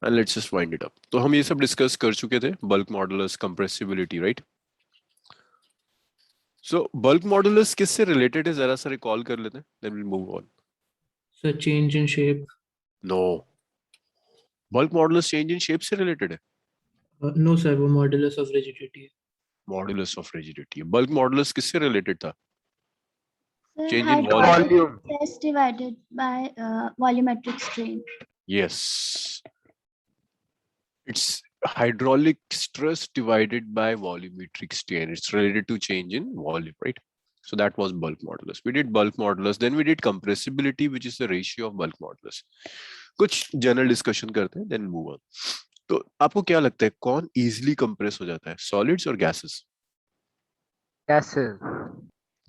And let's just wind it up. तो हम ये सब डिस्कस कर चुके थे, bulk modulus, compressibility, right? So bulk modulus किससे रिलेटेड है, जरा सा रिकॉल कर लेते हैं, then we move on. So change in shape. No, bulk modulus change in shape से रिलेटेड है। No sir, वो modulus of rigidity है. Modulus of rigidity, bulk modulus किससे रिलेटेड था? Sir, change in volume. hydraulic Volume. stress divided by volumetric strain. Yes, it's hydraulic stress divided by volumetric strain. It's related to change in volume, right? So that was bulk modulus. We did bulk modulus, then we did compressibility, which is the ratio of bulk modulus. कुछ general discussion करते हैं, then move on. तो आपको क्या लगता है कौन easily compress हो जाता है, सॉलिड्स और gases? Gases.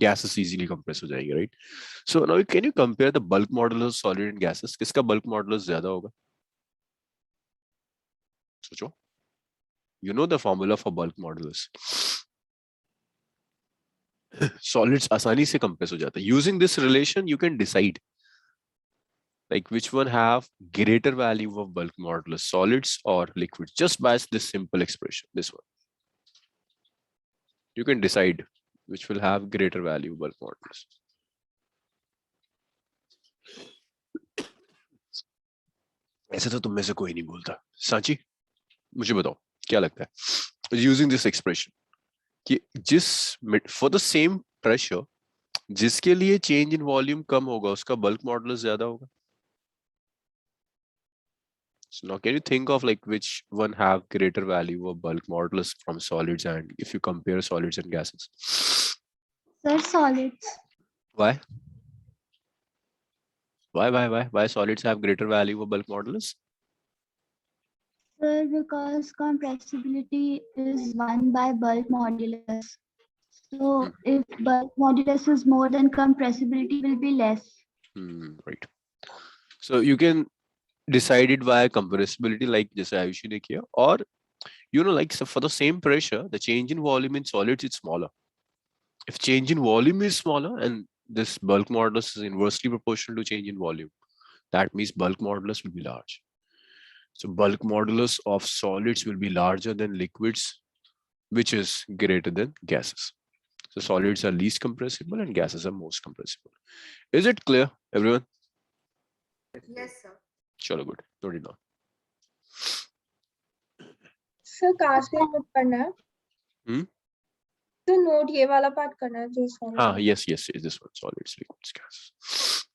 Gases easily compress हो जाएंगे, right? So now can you compare the bulk modulus solid and gases? किसका बल्क मॉडुलस ज्यादा होगा? सोचो, you know the formula for bulk modulus. Solids आसानी से compress हो जाता है. Using this relation, you can decide like which one have greater value of bulk modulus, solids or liquids, just by this simple expression. This one, you can decide which will have greater value of bulk modulus. ऐसे तो तुम में से कोई नहीं बोलता, सांची मुझे बताओ क्या लगता है यूजिंग दिस एक्सप्रेशन कि जिस फॉर द सेम प्रेशर जिसके लिए चेंज इन वॉल्यूम कम होगा उसका बल्क मॉडुलस ज्यादा होगा. So now can you think of like which one have greater value of bulk modulus from solids, and if you compare solids and gases? Sir, solids. Why? Why solids have greater value of bulk modulus? Sir, because compressibility is 1 by bulk modulus. So if bulk modulus is more, then compressibility will be less. Right. So you can decide it via compressibility, like जैसे आयुषी ने किया, or like so for the same pressure, the change in volume in solids is smaller. If change in volume is smaller and this bulk modulus is inversely proportional to change in volume, that means bulk modulus will be large. So bulk modulus of solids will be larger than liquids, which is greater than gases. So solids are least compressible and gases are most compressible. Is it clear, everyone? Yes, sir. Chalo, good. Noted down. Sir कहाँ से note करना है? तो note ये वाला part करना है जो solid. Ah, yes, this one, solids, liquids, gases.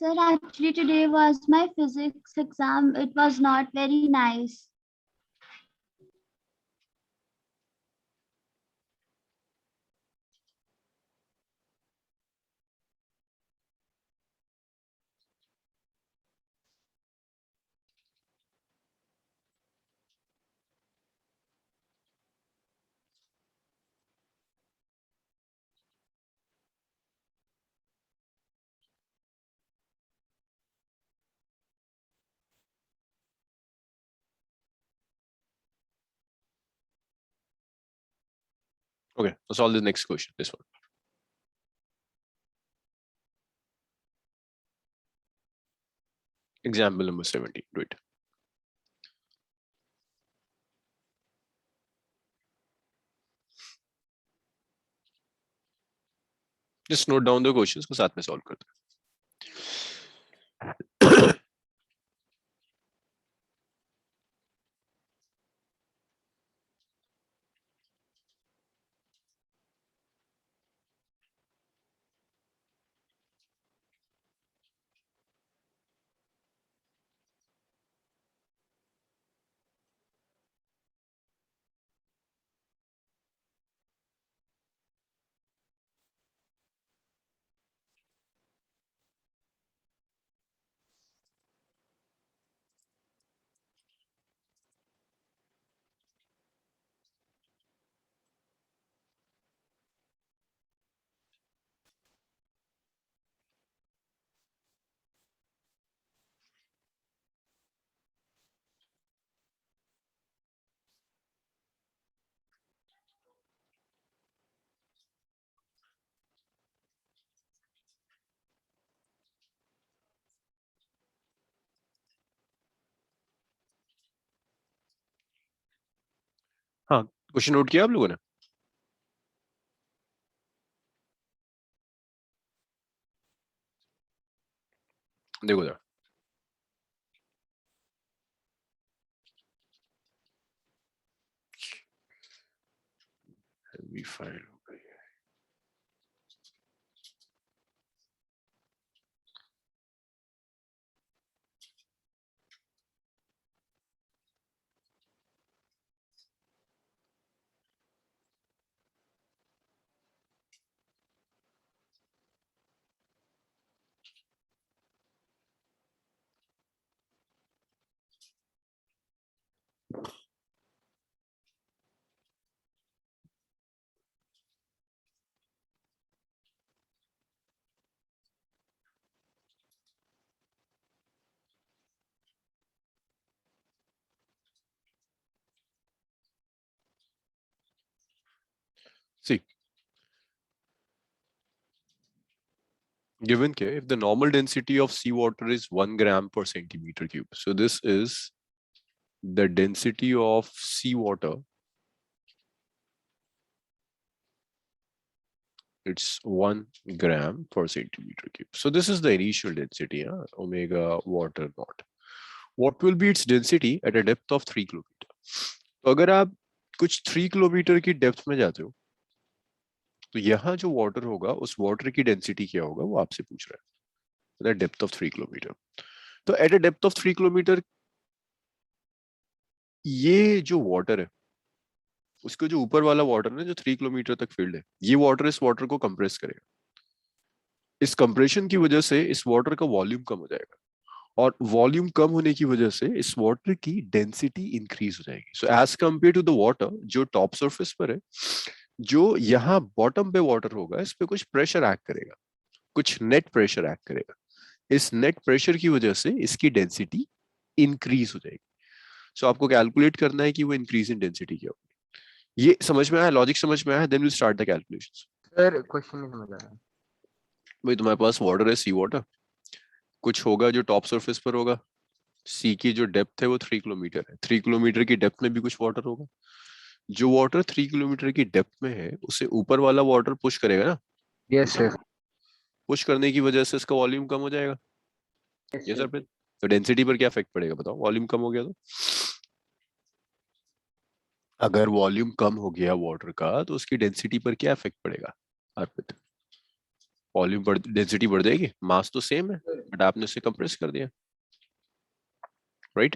Sir, actually today was my physics exam. It was not very nice. Okay, let's solve the next question, this one. Example number 17, do it. Just note down the questions को साथ में solve करते हैं. Question note किया आप लोगों ने? देखो जरा, we find see, given if the normal density of seawater is 1 gram per centimeter cube, so this is the density of seawater. It's 1 gram per centimeter cube. So this is the initial density, omega water naught. What will be its density at a depth of 3 kilometer? तो अगर आप कुछ 3 kilometre की depth में जाते हो तो यहाँ जो वाटर होगा उस वाटर की डेंसिटी क्या होगा वो आपसे पूछ रहा है, डेप्थ ऑफ 3 किलोमीटर। तो at a depth of 3 kilometre ये जो वाटर है उसको जो ऊपर वाला वाटर है जो 3 किलोमीटर तक फील्ड है, ये वाटर इस वाटर को कंप्रेस करेगा। इस कंप्रेशन की वजह से इस वाटर का वॉल्यूम कम हो जाएगा और वॉल्यूम कम होने की वजह से इस वाटर की डेंसिटी इंक्रीज हो जाएगी। So as compare to the water जो टॉप सरफेस पर है, जो यहाँ बॉटम पे वाटर होगा इस पे कुछ प्रेशर एक्ट करेगा, कुछ नेट प्रेशर एक्ट करेगा। इस नेट प्रेशर की वजह से इसकी डेंसिटी इंक्रीज हो जाएगी। सो आपको कैलकुलेट करना है कि वो इंक्रीज इन डेंसिटी क्या होगी। ये समझ में आया? लॉजिक समझ में आया? Then will start the calculations. Sir question नहीं समझ आया। भाई तुम्हारे पास वाटर है, सी वाटर, कुछ होगा जो टॉप सरफेस पर होगा, सी की जो डेप्थ है वो 3 किलोमीटर है, 3 किलोमीटर की डेप्थ में भी कुछ वाटर होगा। जो वाटर 3 किलोमीटर की डेप्थ में है उसे ऊपर वाला वाटर पुश करेगा ना, यस सर। पुश करने की वजह से इसका वॉल्यूम कम हो जाएगा। ये सर फिर तो डेंसिटी पर क्या इफेक्ट पड़ेगा बताओ? वॉल्यूम कम हो गया तो अगर वॉल्यूम कम हो गया वाटर का तो उसकी डेंसिटी पर क्या इफेक्ट पड़ेगा अर्पित? वॉल्यूम बढ़, डेंसिटी बढ़ जाएगी। मास तो सेम है बट आपने उसे कंप्रेस कर दिया, राइट?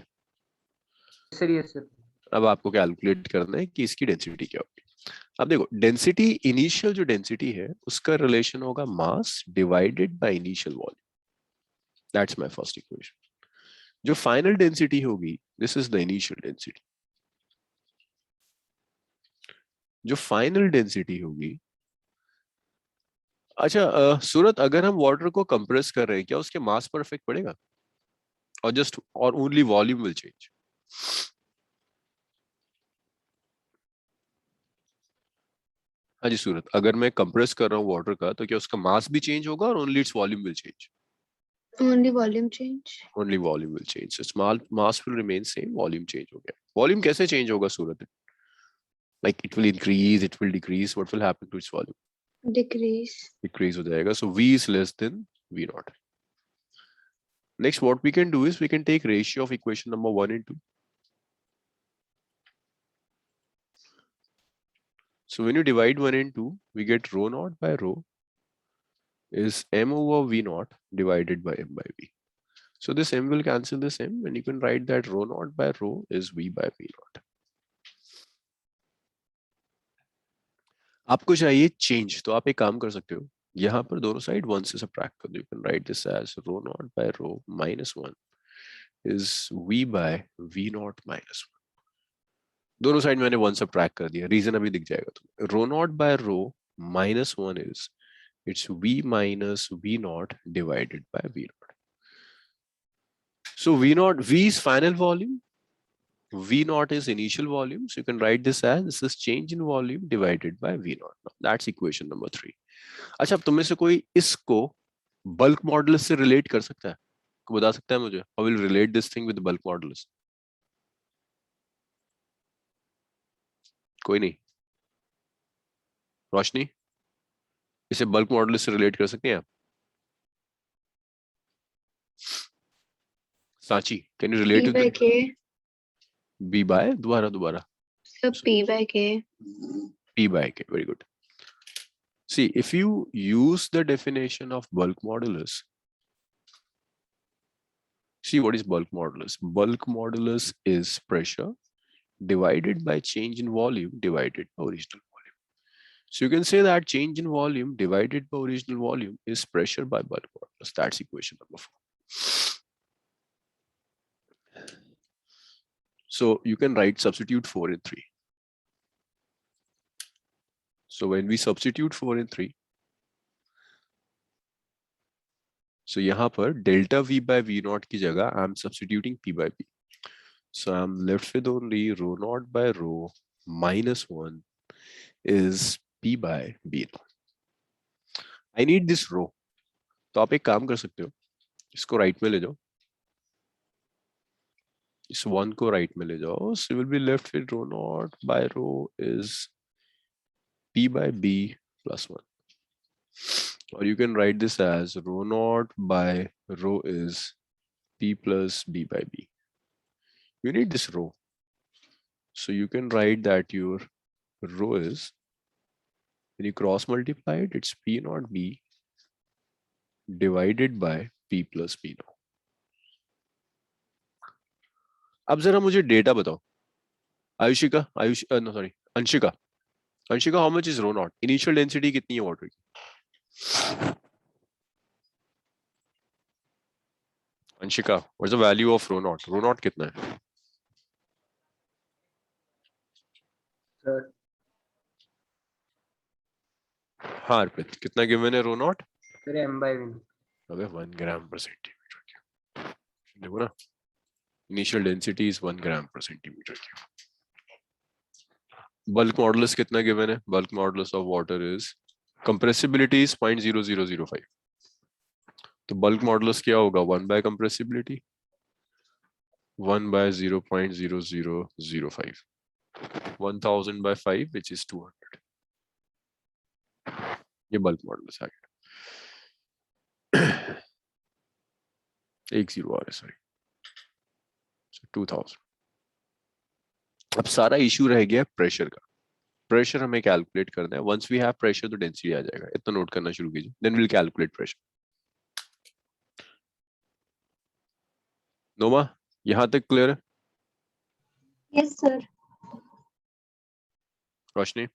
Sir yes sir. अब आपको कैलकुलेट करना है कि इसकी डेंसिटी क्या होगी। अब देखो, डेंसिटी, इनिशियल जो डेंसिटी है उसका रिलेशन होगा mass divided by initial volume. That's my first equation. जो फाइनल डेंसिटी होगी, this is the initial density. जो फाइनल डेंसिटी होगी, अच्छा सूरत, अगर हम वाटर को कंप्रेस कर रहे हैं क्या उसके मास पर इफेक्ट पड़ेगा? और जस्ट और ओनली वॉल्यूम विल चेंज? हाँ जी सूरत, अगर मैं कंप्रेस कर रहा हूँ वाटर का तो क्या उसका मास भी चेंज होगा और only its volume will change? Only volume change. Only volume will change. Small mass will remain same, volume change हो गया। वॉल्यूम कैसे चेंज होगा Surat? Like it will increase, it will decrease, what will happen to its volume? Decrease. Decrease हो जाएगा। सो v is less than v naught. Next, what we can do is we can take ratio of equation number 1 and 2. So when you divide 1 and 2, we get rho naught by rho is m over v naught divided by m by v. So this m will cancel this m and you can write that rho naught by rho is v by v naught. आपको चाहिए change, तो आप एक काम कर सकते हो, यहाँ पर दोनों साइड 1 से सब्ट्रैक्ट कर दो। You can write this as rho naught by rho minus 1 is v by v naught minus 1. दोनों साइड मैंने 1 सब्ट्रैक्ट कर दिया, रीजन अभी दिख जाएगा तुम्हें। rho naught by rho minus 1 is it's v minus v naught divided by v naught. So v naught, v is final volume, v naught is initial volume, so you can write this as this is change in volume divided by v naught. Now, that's equation number 3. अच्छा, अब तुम में से कोई इसको bulk modulus से relate कर सकता है? बता सकता है मुझे? How will relate this thing with the bulk modulus? कोई नहीं? रोशनी, इसे बल्क मॉडल से रिलेट कर सकते हैं आप? Sanchi, can you relate P by with K. B by? दोबारा दोबारा. So P by K. P by K, very good. See, if you use the definition of bulk modulus, see what is bulk modulus? Bulk modulus is pressure divided by change in volume divided by original volume. So you can say that change in volume divided by original volume is pressure by bulk modulus. That's equation number 4. So you can write substitute 4 in 3. So when we substitute 4 in 3, so यहाँ पर delta V by V naught की जगह I'm substituting P by P. So I'm left with only rho naught by rho minus 1 is P by B naught. I need this rho. तो आप एक काम कर सकते हो, इसको राइट में ले जाओ, इस 1 को राइट में ले जाओ, so you will be left with rho naught by rho is P by B plus 1. Or you can write this as rho naught by rho is P plus B by B. You need this rho. So you can write that your rho is, when you cross multiply it, it's P naught B divided by P plus P naught. अब जरा मुझे data बताओ. आयुषिका, no sorry, Anshika. Anshika, how much is rho naught? Initial density कितनी है water की? Anshika, what's the value of rho naught? Rho naught कितना है? Sir, हाँ अर्पित, कितना गिवन है रो not? sir, m by v. अबे 1 ग्राम पर सेंटीमीटर क्यूब. देखो ना, initial density is 1 gram per centimetre cube. Bulk modulus कितना गिवन है? Bulk modulus of water is, compressibility is 0.0005. तो बल्क मॉडुलस क्या होगा? 1 by compressibility, 1 by 0.0005, 1000 by 5 which is 200. ये bulk modulus आ गया. एक जीरो आ रहा है, सॉरी, 2000. अब सारा इशू रह गया प्रेशर का. प्रेशर हमें कैलकुलेट करना है. वंस वी हैव प्रेशर तो डेंसिटी आ जाएगा. इतना नोट करना शुरू कीजिए, देन विल कैलकुलेट प्रेशर. नोमा, यहां तक क्लियर है? Yes, sir. रोशनी,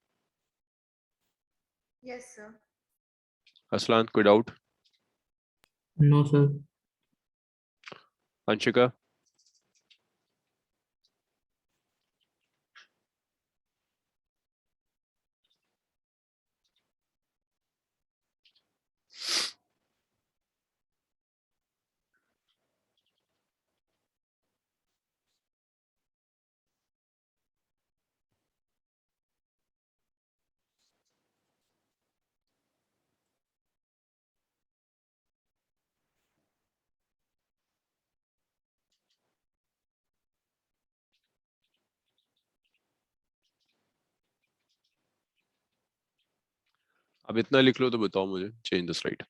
Yes, sir. असलान, कोई डाउट? No, sir. अंशिका, अब इतना लिख लो तो बताओ मुझे. Change the slide.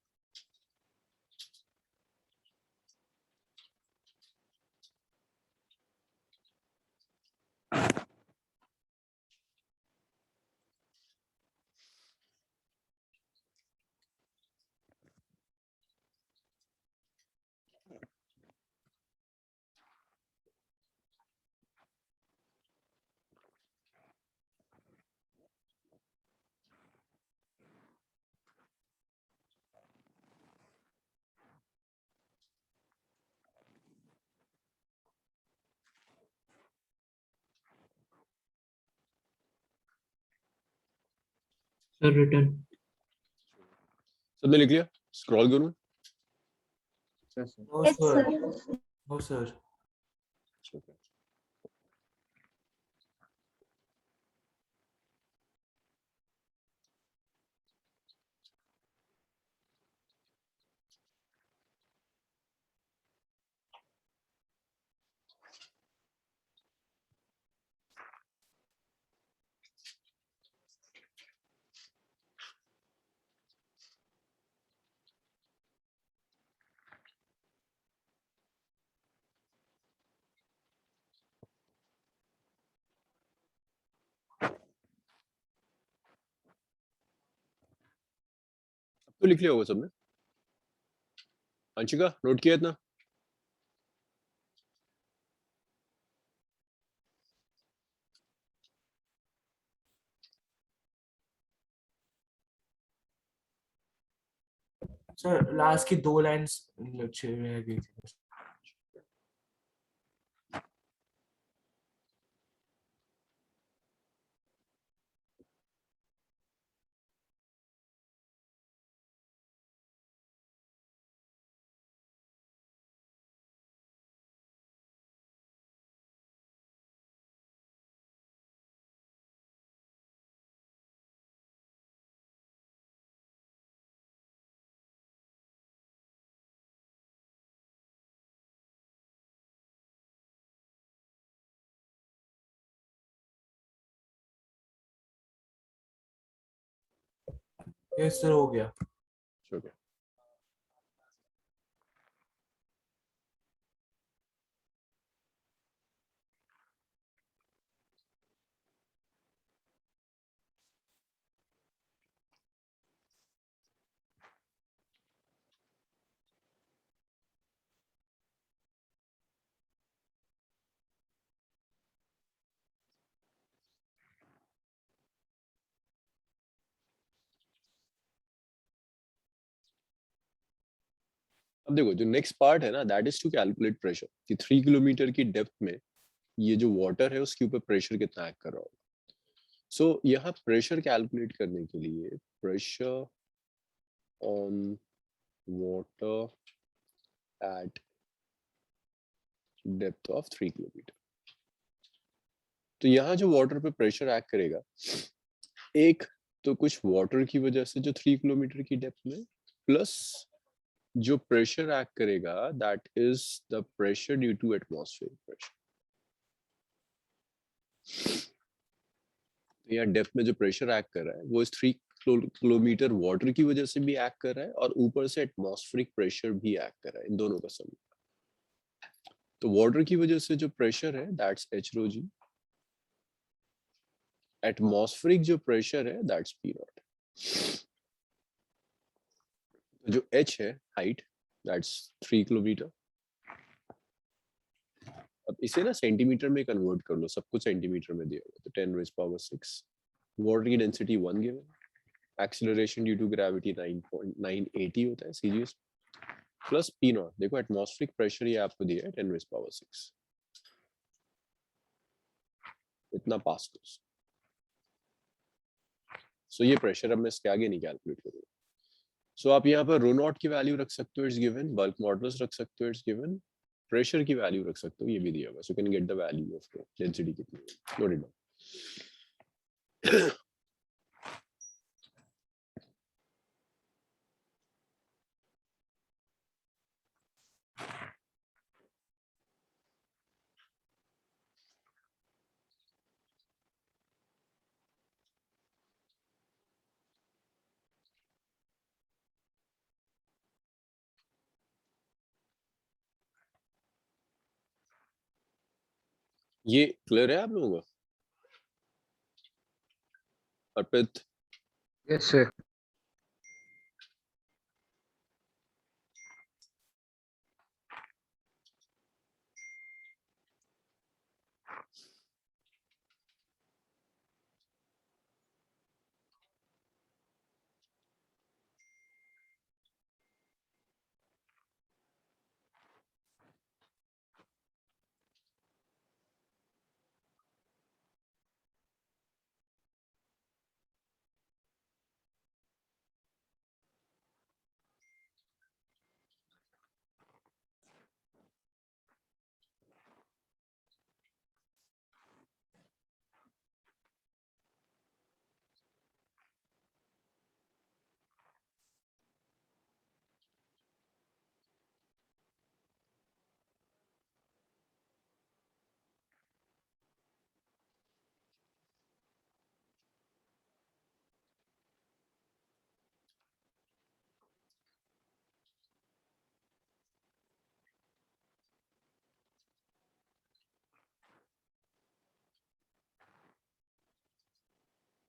Sir, written. सबने लिख लिया? स्क्रॉल करूं? Sir, sir. No, Yes, sir. sir. No, sir. तो लिख लिया होगा सबने। अंशिका नोट किया इतना? सर लास्ट की 2 लाइंस लक्ष्य में रह गई थी। यस सर हो गया। ओके। अब देखो जो नेक्स्ट पार्ट है ना, that is to calculate pressure कि 3 किलोमीटर की डेप्थ में ये जो वाटर है उसके ऊपर प्रेशर कितना एक्ट कर रहा होगा। सो यहाँ प्रेशर कैलकुलेट करने के लिए pressure on water at depth of 3 kilometre, तो यहाँ जो वाटर पे प्रेशर एक्ट करेगा, एक तो कुछ वाटर की वजह से जो 3 किलोमीटर की डेप्थ में, प्लस जो प्रेशर एक्ट करेगा that is the pressure due to atmospheric pressure. या डेप्थ में जो प्रेशर एक्ट कर रहा है वो इस 3 किलोमीटर वाटर की वजह से भी एक्ट कर रहा है और ऊपर से एटमॉस्फेरिक प्रेशर भी एक्ट कर रहा है, इन दोनों का सम। तो वाटर की वजह से जो प्रेशर है that's H rho g, atmospheric जो प्रेशर है दैट्स पी नॉट। तो जो एच है हाइट दैट्स 3 किलोमीटर। अब इसे ना सेंटीमीटर में कन्वर्ट कर लो, सब कुछ सेंटीमीटर में दिया हुआ, तो 10⁻⁶। वाटर की density 1 given, acceleration due to gravity 9.980 होता है सीजीएस, प्लस पी नॉट। देखो एटमॉस्फेरिक प्रेशर ये आपको दिया है 10⁻⁶, इतना पास्कल्स। सो ये प्रेशर अब मैं इसके आगे नहीं कैलकुलेट करूंगा। सो आप यहाँ पर रो नॉट की वैल्यू रख सकते हो, इट्स गिवन, बल्क मॉडुलस रख सकते हो, इट्स गिवन, प्रेशर की वैल्यू रख सकते हो, ये भी दिया हुआ है, so can get the value of density कितनी है, नोट इट डाउन। ये क्लियर है आप लोगों को? अर्पित? Yes, sir.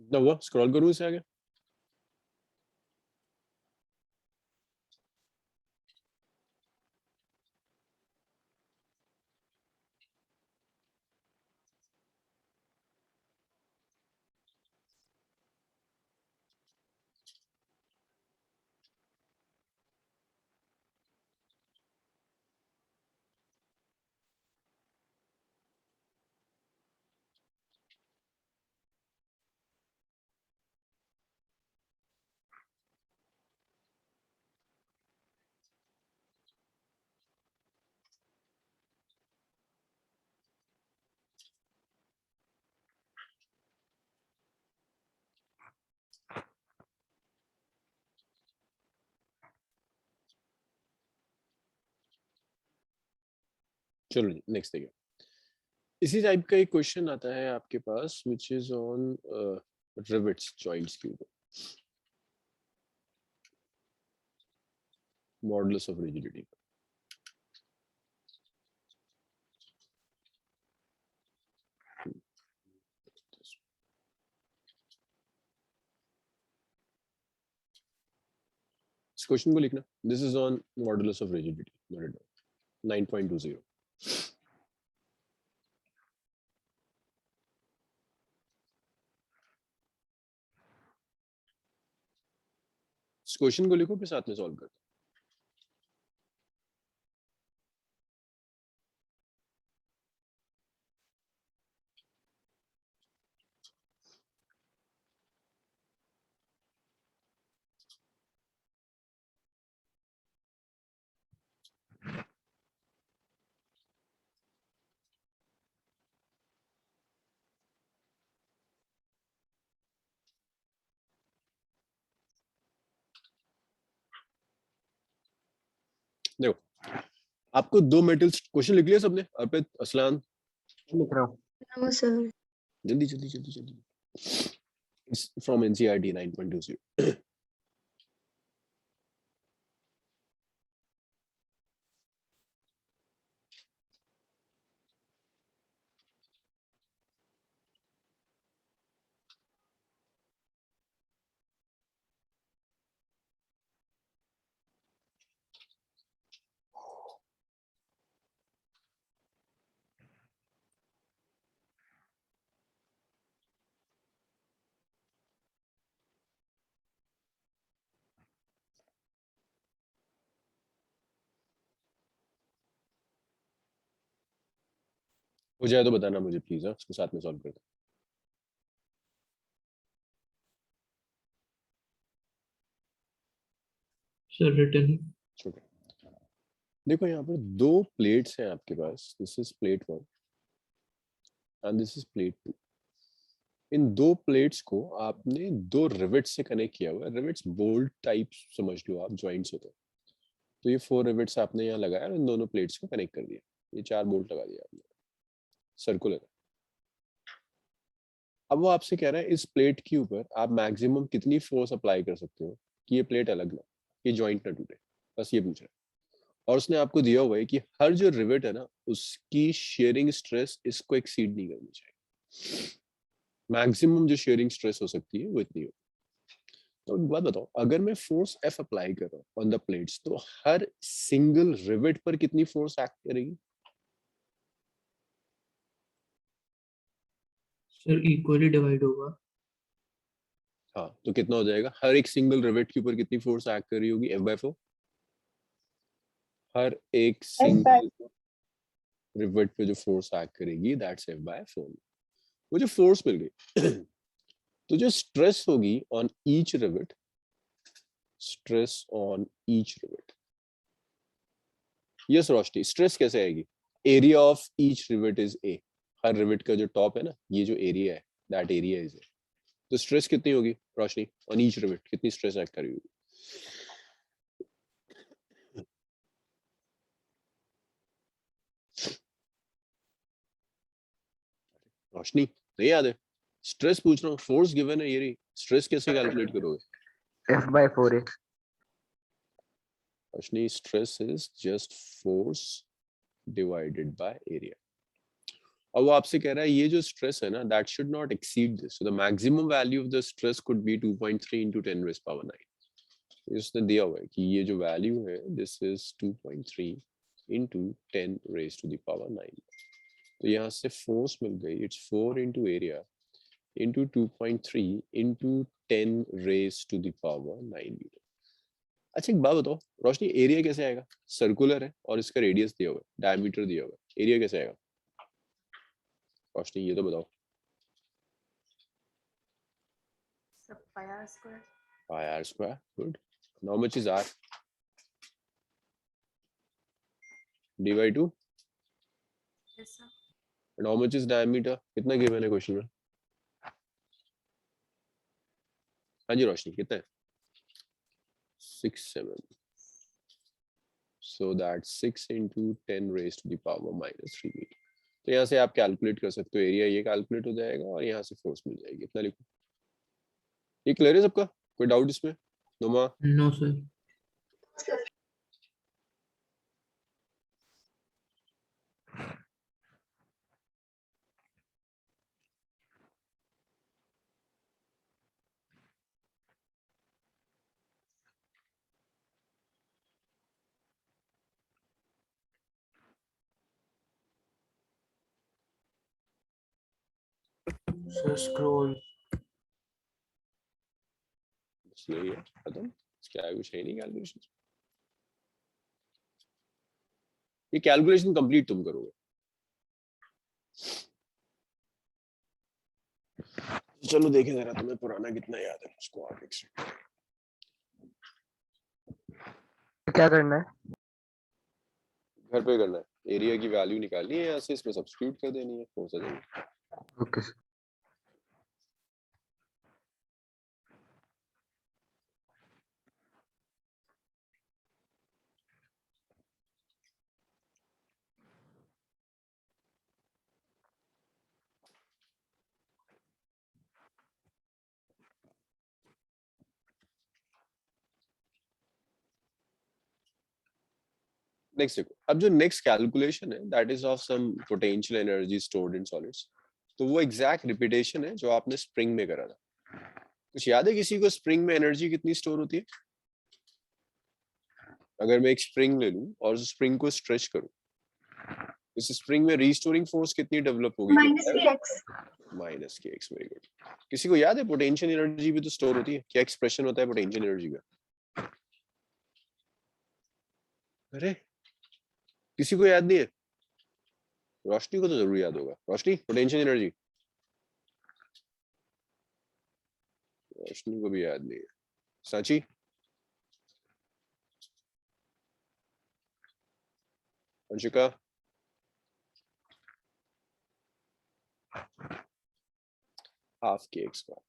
कितना हुआ? स्क्रॉल करूँ इसे आगे? चलो नेक्स्ट देखिए, इसी टाइप का एक क्वेश्चन आता है आपके पास which is on rivets joints के ऊपर, मॉडुलस ऑफ रिजिडिटी। इस क्वेश्चन को लिखना, this is on modulus of rigidity, note it down, 9.20। इस क्वेश्चन को लिखो फिर साथ में सॉल्व करते हैं। देखो, आपको दो मेटल्स, क्वेश्चन लिख लिया सबने? अर्पित, असलान, लिख रहा हूँ। No, sir. जल्दी जल्दी जल्दी जल्दी। It's from NCERT 9.20। हो जाए तो बताना मुझे प्लीज, हाँ, इसको साथ में सॉल्व करते हैं। Sir, written. छोटे, देखो यहाँ पर दो प्लेट्स हैं आपके पास, this is plate 1 and this is plate 2। इन दो प्लेट्स को आपने दो रिवेट्स से कनेक्ट किया हुआ है। रिवेट्स बोल्ट टाइप समझ लो आप, जॉइंट्स होते हैं। तो ये 4 रिवेट्स आपने यहाँ लगाया और इन दोनों प्लेट्स को कनेक्ट कर दिया, ये 4 बोल्ट लगा दिया आपने, सर्कुलर। अब वो आपसे कह रहा है इस प्लेट के ऊपर आप मैक्सिमम कितनी फोर्स अप्लाई कर सकते हो कि ये प्लेट अलग ना, ये जॉइंट ना टूटे, बस ये पूछ रहा है। और उसने आपको दिया हुआ है कि हर जो रिवेट है ना उसकी शेयरिंग स्ट्रेस इसको एक्सीड नहीं करनी चाहिए। मैक्सिमम जो शेयरिंग स्ट्रेस हो सकती है वो इतनी हो। तो एक बात बताओ, अगर मैं फोर्स F अप्लाई कर रहा हूँ ऑन द प्लेट्स तो हर सिंगल रिवेट पर कितनी फोर्स एक्ट करेगी? Sir, equally divide होगा. हाँ, तो कितना हो जाएगा? हर एक सिंगल रिवेट के ऊपर कितनी फोर्स एक्ट कर रही होगी? F/4। हर एक सिंगल रिवेट पे जो फोर्स एक्ट करेगी दैट्स F/4। मुझे फोर्स मिल गई। तो जो स्ट्रेस होगी on each rivet, stress on each rivet, yes Roshni, stress कैसे आएगी? Area of each rivet is A। Her rivet का जो टॉप है ना, ये जो एरिया है, दैट एरिया इज A। तो स्ट्रेस कितनी होगी रोशनी ऑन ईच रिवेट? कितनी स्ट्रेस एक्ट करेगी? रोशनी नहीं याद है? स्ट्रेस पूछ रहा हूँ, फोर्स गिवन है, ये रही। स्ट्रेस कैसे कैलकुलेट करोगे? F/4 है। Roshni, stress is just force divided by area. और वो आपसे कह रहा है ये जो स्ट्रेस है ना that should not exceed this, so the maximum value of the stress could be 2.3 × 10⁻⁹। इसने दिया हुआ है कि ये जो वैल्यू है दिस इज 2.3 × 10⁻⁹। तो यहाँ से फोर्स मिल गई, इट्स 4 × एरिया into 2.3 into 10⁻⁹ अच्छा एक बात बताओ रोशनी, एरिया कैसे आएगा? सर्कुलर है और इसका रेडियस दिया हुआ है, डायमीटर दिया हुआ है, एरिया कैसे आएगा? रोशनी ये तो बताओ। pi r square, good. Now how much is r? d/2। Yes, sir. And how much is diameter? कितना गिवन है क्वेश्चन में? हाँ जी रोशनी, कितना है? 6 mm। so that 6 into 10 raised to the power minus 3 metre. तो यहाँ से आप कैलकुलेट कर सकते हो, एरिया ये कैलकुलेट हो जाएगा और यहाँ से फोर्स मिल जाएगी। इतना लिखो। ये क्लियर है सबका? कोई डाउट इसमें? नोमा? No sir. सर स्क्रॉल नहीं है खत्म, इसके आगे कुछ है नहीं कैलकुलेशन। ये कैलकुलेशन कंप्लीट तुम करोगे। चलो देखें जरा तुम्हें पुराना कितना याद है, उसको आगे क्या करना है? घर पे करना है। एरिया की वैल्यू निकालनी है यहाँ से, इसमें सब्स्टिट्यूट कर देनी है, हो जाएगा। Okay sir. नेक्स्ट देखो, अब जो नेक्स्ट कैलकुलेशन है that is of some potential energy stored in solids. तो वो एग्जैक्ट रिपीटेशन है जो आपने स्प्रिंग में करा था। कुछ याद है किसी को स्प्रिंग में एनर्जी कितनी स्टोर होती है? अगर मैं एक स्प्रिंग ले लूं और उस स्प्रिंग को स्ट्रेच करूं, इस स्प्रिंग में रीस्टोरिंग फोर्स कितनी डेवलप होगी? माइनस के एक्स। Very good. किसी को याद है पोटेंशियल एनर्जी भी तो स्टोर होती है? क्या एक्सप्रेशन होता है पोटेंशियल एनर्जी का? अरे किसी को याद नहीं है? रोशनी को तो जरूर याद होगा। रोशनी, पोटेंशियल एनर्जी? रोशनी को भी याद नहीं है। सांची? अंशिका? हाफ के एक्स का।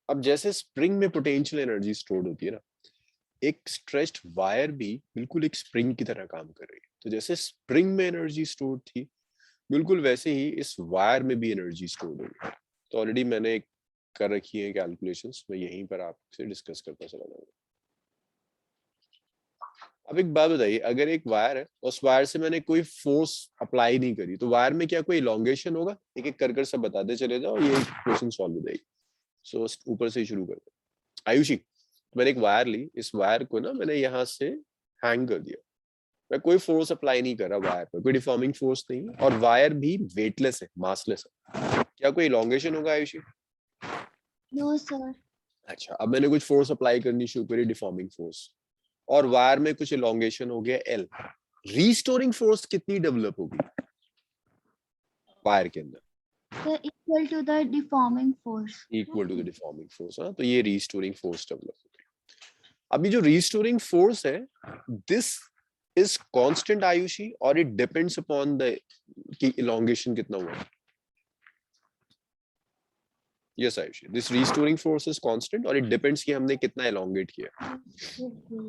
अब जैसे स्प्रिंग में पोटेंशियल एनर्जी स्टोर्ड होती है ना, एक स्ट्रेच्ड वायर भी बिल्कुल एक स्प्रिंग की तरह काम कर रही है। तो जैसे स्प्रिंग में एनर्जी स्टोर्ड थी, बिल्कुल वैसे ही इस वायर में भी एनर्जी स्टोर्ड होगी। तो ऑलरेडी मैंने कर रखी है कैलकुलेशंस, मैं यहीं पर आपसे डिस्कस करता चला जाऊंगा। अब एक बात बताइए, अगर एक वायर है, उस वायर से मैंने कोई फोर्स अप्लाई नहीं करी, तो वायर में क्या कोई इलोंगेशन होगा? एक एक कर सब बताते चले जाओ, ये क्वेश्चन सॉल्व हो जाएगी। सो ऊपर से ही शुरू करते हैं। आयुषी, मैंने एक वायर ली, इस वायर को ना मैंने यहाँ से हैंग कर दिया, मैं कोई फोर्स अप्लाई नहीं कर रहा वायर पर, कोई डिफॉर्मिंग फोर्स नहीं, और वायर भी वेटलेस है, मासलेस है, क्या कोई इलोंगेशन होगा आयुषी? No sir. अच्छा, अब मैंने कुछ फोर्स अप्लाई करनी शुरू करी, डिफॉर्मिंग फोर्स, और वायर में कुछ इलोंगेशन हो गया एल। रीस्टोरिंग फोर्स कितनी डेवलप होगी वायर के अंदर? Equal to the deforming force. Equal to the deforming force. हाँ, तो ये रीस्टोरिंग फोर्स डेवलप होगी। अभी जो रीस्टोरिंग फोर्स है, दिस इज कांस्टेंट आयुषी, और इट डिपेंड्स अपॉन द कि इलोंगेशन कितना हुआ। Yes Ayushi, this restoring force is constant और इट डिपेंड्स कि हमने कितना एलोंगेट किया।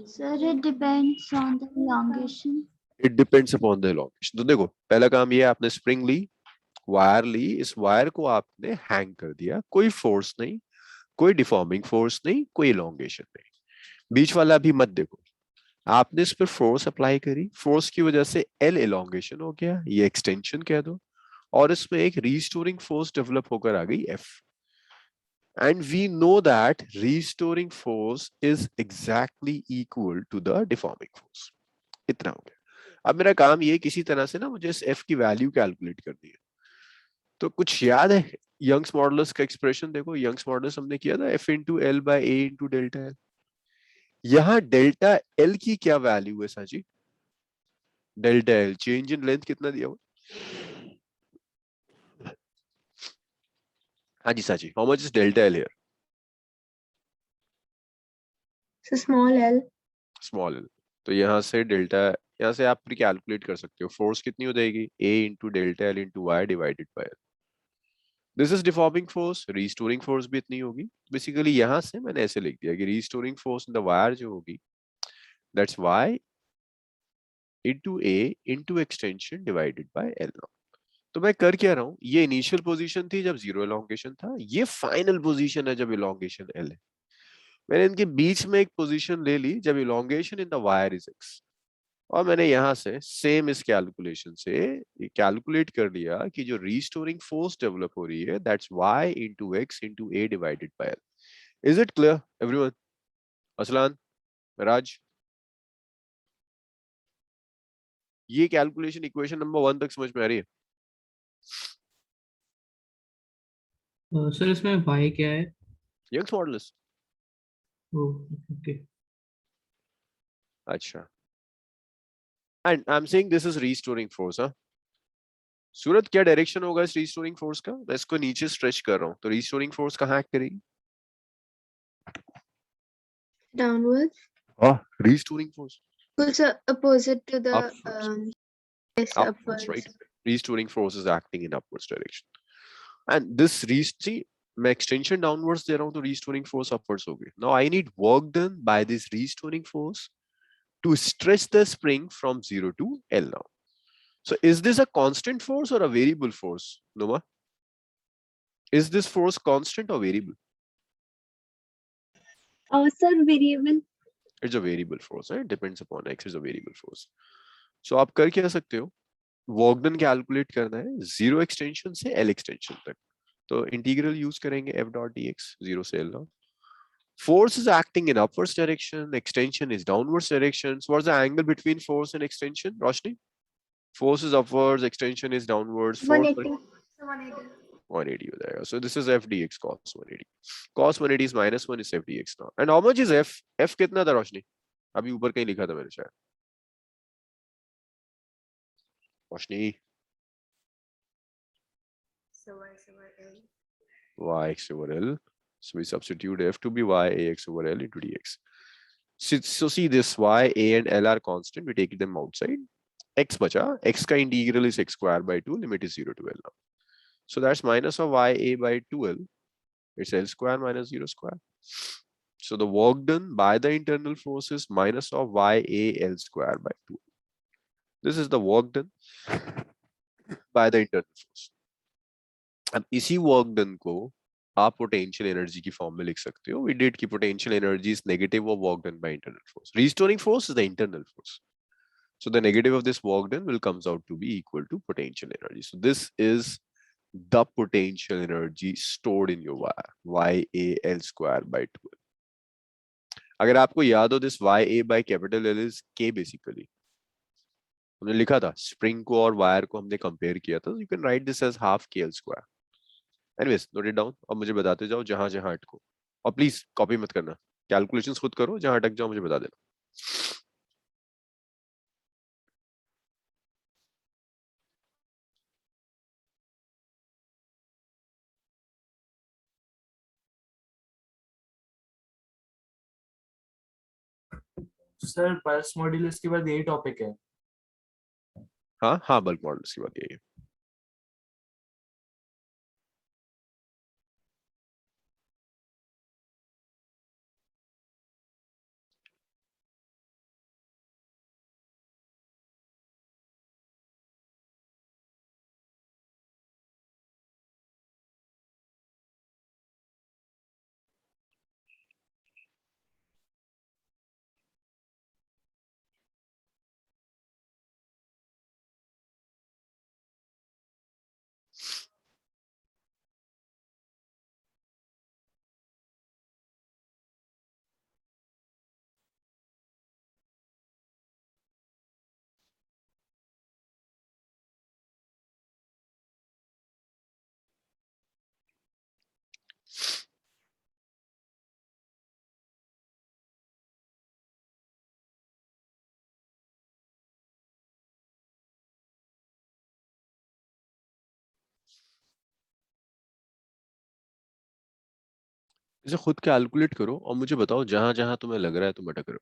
Sir it depends on the elongation। It depends upon the elongation. तो देखो, पहला काम ये, आपने स्प्रिंग ली, वायर ली, इस वायर को आपने हैंग कर दिया, कोई फोर्स नहीं, कोई डिफॉर्मिंग फोर्स नहीं, कोई एलोंगेशन नहीं। बीच वाला भी मत देखो, आपने इस पर फोर्स अप्लाई करी, फोर्स की वजह से एल एलोंगेशन हो गया, ये एक्सटेंशन कह दो, और इसमें एक रीस्टोरिंग फोर्स डेवलप होकर आ गई F. And we know that restoring force is exactly equal to the deforming force. इतना हो गया। अब मेरा काम ये, किसी तरह से ना मुझे इस f की वैल्यू कैलकुलेट करनी है। तो कुछ याद है यंग्स मॉडुलस का एक्सप्रेशन? देखो, यंग्स मॉडुलस हमने किया था f into L by A into delta L. यहाँ डेल्टा एल की क्या वैल्यू है साजी? Delta L change in length कितना दिया हुआ? हाँ जी साजी, how much is delta L here? Small L. Small L. तो यहाँ से डेल्टा, यहाँ से आप कैलकुलेट कर सकते हो फोर्स कितनी हो जाएगी, a into delta L into Y divided by L. This is deforming force, restoring force भी इतनी होगी। बेसिकली यहाँ से मैंने ऐसे लिख दिया कि restoring force in the wire जो होगी That's y into a into extension divided by L naught. तो मैं कर क्या रहा हूँ, ये इनिशियल पोजीशन थी जब जीरो इलोंगेशन था, ये फाइनल पोजीशन है जब इलोंगेशन L है। मैंने इनके बीच में एक पोजीशन ले ली जब elongation in the wire is x, और मैंने यहां से सेम इस कैलकुलेशन से कैलकुलेट कर लिया कि जो रीस्टोरिंग फोर्स डेवलप हो रही है that's y into x into a divided by L. Is it clear everyone? Aslan, Raj, ये कैलकुलेशन इक्वेशन नंबर 1 तक समझ में आ रही है? सर इसमें y क्या है? Young's modulus. ओके। अच्छा, and I am saying this is restoring force. हाँ सूरत, क्या डायरेक्शन होगा इस रीस्टोरिंग फोर्स का? मैं इसको नीचे स्ट्रेच कर रहा हूँ, तो रीस्टोरिंग फोर्स कहाँ एक्ट करेगी? Downwards. हाँ, restoring force Also opposite to the upwards. yes, Upwards, right? Restoring force is acting in upwards direction. And this see, मैं extension downwards दे रहा हूँ तो restoring force upwards होगी. Now I need work done by this restoring force to stretch the spring from 0 to L now. So is this a constant force or a variable force, Noma? Is this force constant or variable? sir, variable. It's a variable force, right? It depends upon x is a variable force. So आप कर क्या सकते हो? Work done calculate करना है zero extension से L extension तक, तो इंटीग्रल यूज करेंगे f डॉट dx, जीरो से l. Force is acting in upwards direction, extension is downwards direction. So what's the angle between force and extension, Roshni? Force is upwards, extension is downwards. Force 180. 180 हो जाएगा. So this is f dx cos 180. Cos 180 is minus 1 is f dx now. And how much is f? F कितना था रोशनी? अभी ऊपर कहीं लिखा था मैंने शायद. रोशनी, So x over L. yx over L. So we substitute f to be y ax over L into dx. So see this y, a and L are constant. We take them outside. X बचा, x का integral is x square by 2, limit is 0 to L now. So that's minus of y a by 2L. It's L square minus 0 square. So the work done by the internal force is minus of y a L square by 2. This is the work done by the internal force. अब इसी work done को आप potential energy की form में लिख सकते हो. We did की potential energy is negative of work done by internal force. Restoring force is the internal force. So the negative of this work done will comes out to be equal to potential energy. So this is the potential energy stored in your wire, YAL square by 2L. अगर आपको याद हो, this YA by capital L is K basically. हमने लिखा था spring को और wire को हमने कंपेयर किया था. You can write this as half KL square. Anyways, note it down और मुझे बताते जाओ जहां जहां अटको. और प्लीज कॉपी मत करना, कैलकुलेशंस खुद करो, जहां अटक जाओ मुझे बता देना. सर पल्स मॉड्यूलस के बाद यही टॉपिक है. हाँ हाँ, बल्क मॉडल्स की बात यही है. इसे खुद कैलकुलेट करो और मुझे बताओ जहां जहां तुम्हें लग रहा है तुम अटक रहे हो.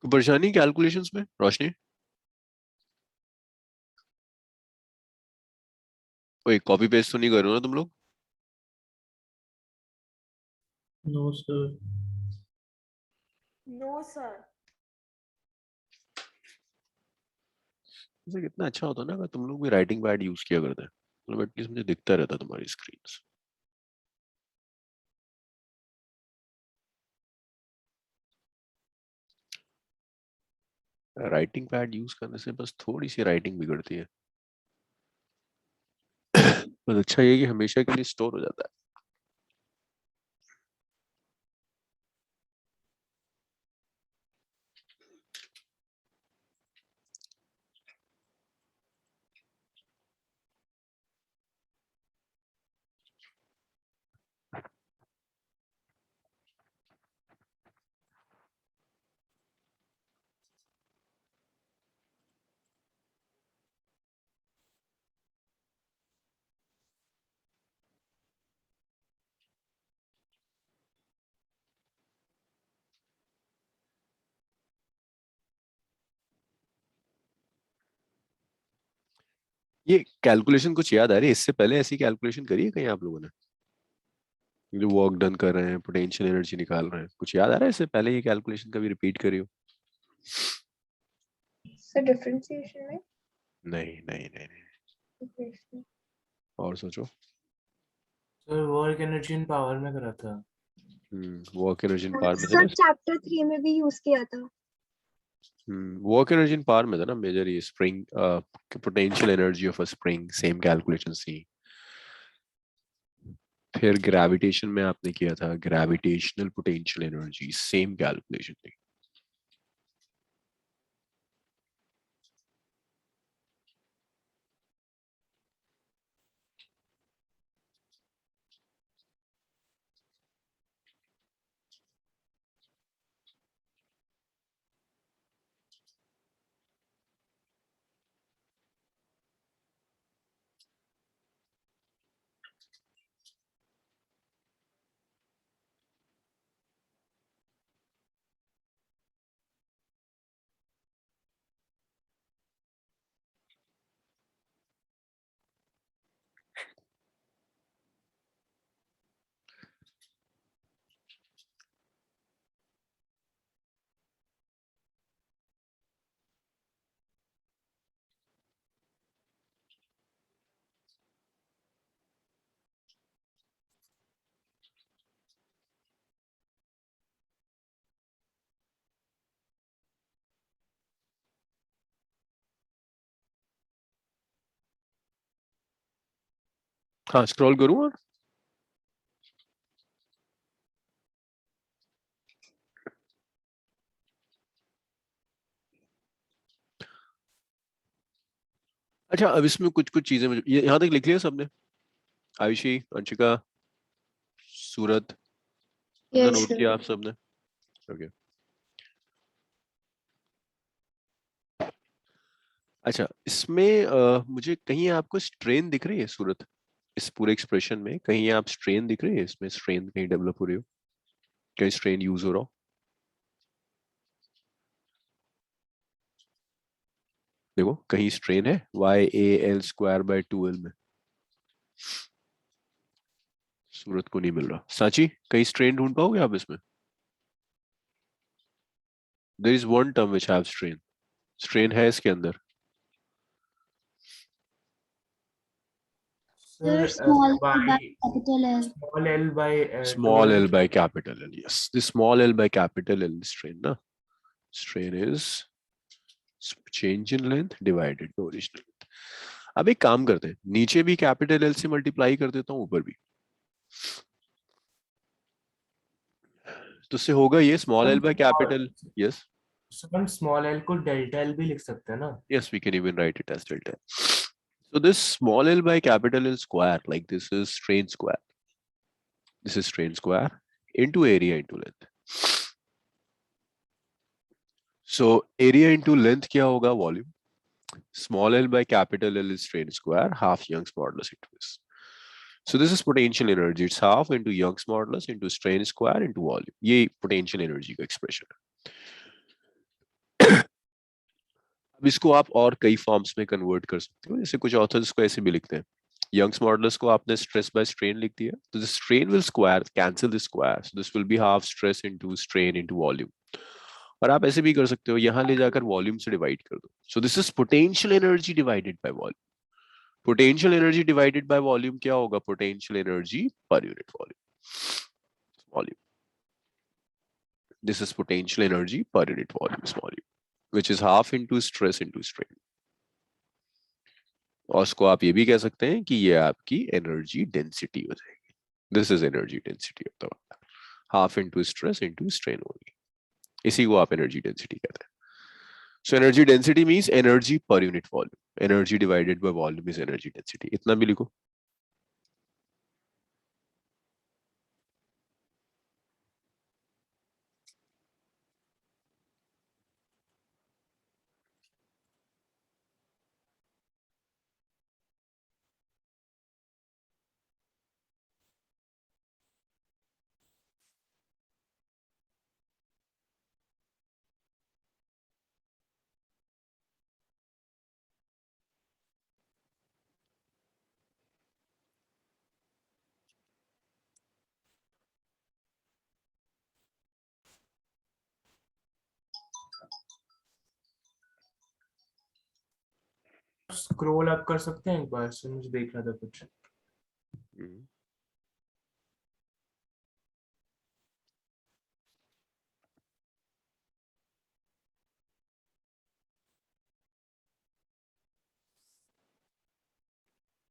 कोई परेशानी कैलकुलेशंस में रोशनी? कोई कॉपी पेस्ट तो नहीं कर रहे हो ना तुम लोग? No sir. No, sir. वैसे कितना अच्छा होता ना अगर तुम लोग भी राइटिंग पैड यूज किया करते, मतलब एटलीस्ट मुझे दिखता रहता तुम्हारी स्क्रीन। राइटिंग पैड यूज करने से बस थोड़ी सी राइटिंग बिगड़ती है, बस अच्छा ये कि हमेशा के लिए स्टोर हो जाता है। ये कैलकुलेशन कुछ याद आ रही है? इससे पहले ऐसी कैलकुलेशन करी है कहीं आप लोगों ने? जो वर्क डन कर रहे हैं, पोटेंशियल एनर्जी निकाल रहे हैं, कुछ याद आ रहा है इससे पहले ये कैलकुलेशन कभी रिपीट करी हो? सर डिफरेंशिएशन में नहीं नहीं नहीं नहीं, equation। और सोचो। Sir work energy and power में करा था। वर्क एनर्जी इन पावर में था सर ना? चैप्टर 3 में भी यूज किया था। वर्क एनर्जी इन पावर में था ना मेजर, ये spring potential energy of a spring, same calculation सी। फिर ग्रेविटेशन में आपने किया था gravitational potential energy, same calculation थी। हाँ, स्क्रॉल करूँ और अच्छा, अब इसमें कुछ कुछ चीजें मुझे ये यहाँ तक लिख लिया सबने? आयुषी, अंशिका, सूरत, अपना यस नोट सर। किया आप सबने? ओके। अच्छा, इसमें मुझे कहीं आपको स्ट्रेन दिख रही है सूरत? इस पूरे एक्सप्रेशन में कहीं आप स्ट्रेन दिख रही है? इसमें स्ट्रेन कहीं डेवलप हो रही हो? कहीं स्ट्रेन यूज हो रहा हो? देखो कहीं स्ट्रेन है YAL²/2L में? सूरत को नहीं मिल रहा। सांची, कहीं स्ट्रेन ढूंढ पाओगे आप इसमें? There is one term which have strain. Strain है इसके अंदर। Sir sir Small by by capital L. Small L by Small l by capital L, yes. The small l by capital L is strain, na? Strain is change in length divided by original length. अब एक काम करते हैं, नीचे भी capital L से multiply कर देता हूँ, ऊपर भी। तो उससे होगा ये small L by capital, yes sir हम स्मॉल एल को डेल्टा एल भी लिख सकते हैं ना? yes, we can even write it as delta. So this small l by capital L square, like this is strain square. This is strain square into area into length. So area into length क्या होगा? Volume. Small l by capital L is strain square, half Young's modulus into this. So this is potential energy. It's half into Young's modulus into strain square into volume. ये potential energy का expression है. अब इसको आप और कई forms में convert कर सकते हो, जैसे कुछ ऑथर्स इसको ऐसे भी लिखते हैं, यंग्स मॉडुलस को आपने स्ट्रेस बाय स्ट्रेन लिख दिया, तो the strain will square cancel the square, so this will be half stress into strain into volume. और आप ऐसे भी कर सकते हो, यहां ले जाकर वॉल्यूम से डिवाइड कर दो, so this is potential energy divided by volume. Potential energy divided by volume क्या होगा? Potential energy per unit volume. This is potential energy per unit volume, small u, which is half into stress into strain. और उसको आप ये भी कह सकते हैं कि ये आपकी एनर्जी डेंसिटी हो जाएगी। This is energy density of the water, half into stress into strain होगी, इसी को आप एनर्जी डेंसिटी कहते हैं। So energy density means energy per unit volume, energy divided by volume is energy density. इतना भी लिखो। स्क्रॉल अप कर सकते हैं एक बार से, मुझे देख रहा था कुछ।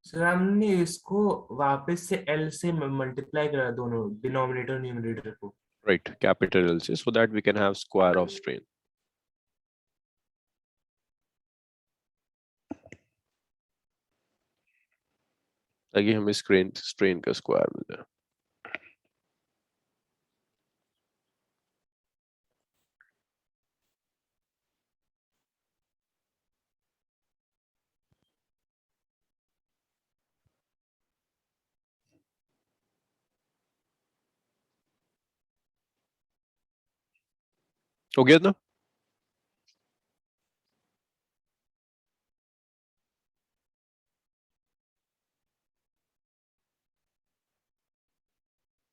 सर हमने इसको वापस से एल से मल्टीप्लाई करा, दोनों डिनोमिनेटर न्यूमरेटर को। राइट, कैपिटल एल से, so that we can have square of strain. ताकि हमें स्ट्रेन का स्क्वायर मिल जाए। हो गया ना?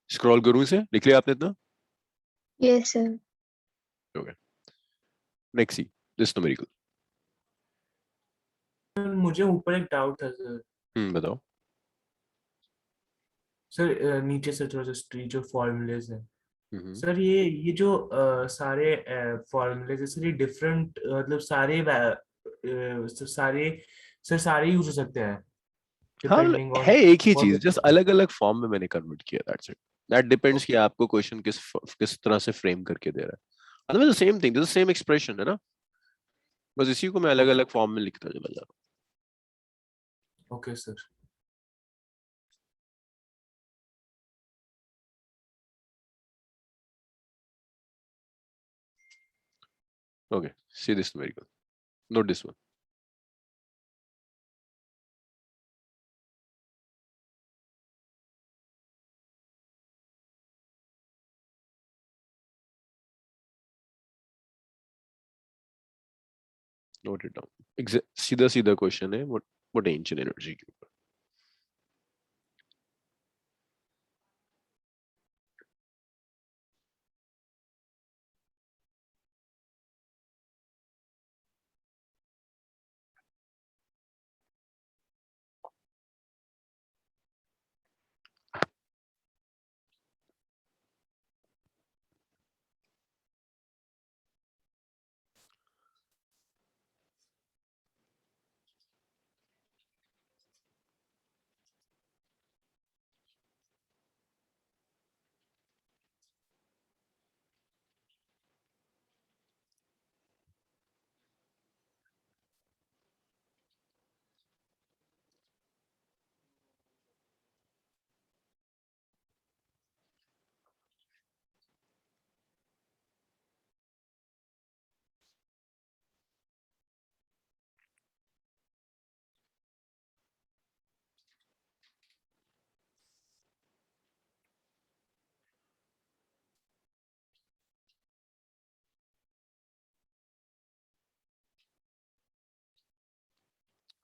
स्क्रॉल करूं इसे? लिख लिया आपने इतना? Yes, sir. हो गया। Next see this numerical. मुझे ऊपर एक डाउट था सर। बताओ। सर नीचे से थोड़ा सा स्ट्रीट जो फॉर्मूलेज है सर, ये जो सारे फॉर्मूलेज है सर, ये डिफरेंट मतलब सारे सारे सर सारे यूज हो सकते हैं हाँ, डिपेंडिंग है ऑन एक ही चीज, जस्ट व्हाट। अलग अलग फॉर्म में मैंने कन्वर्ट किया, दैट्स इट। दैट डिपेंड्स कि आपको क्वेश्चन किस तरह से फ्रेम करके दे रहा है। Otherwise same thing, this same expression है ना, बस इसी को मैं अलग अलग फॉर्म में लिखता चला जा रहा ओके सर। हूँ। Okay, see this numerical, note this one. Note it down. सीधा सीधा क्वेश्चन है पोटेंशियल एनर्जी के ऊपर।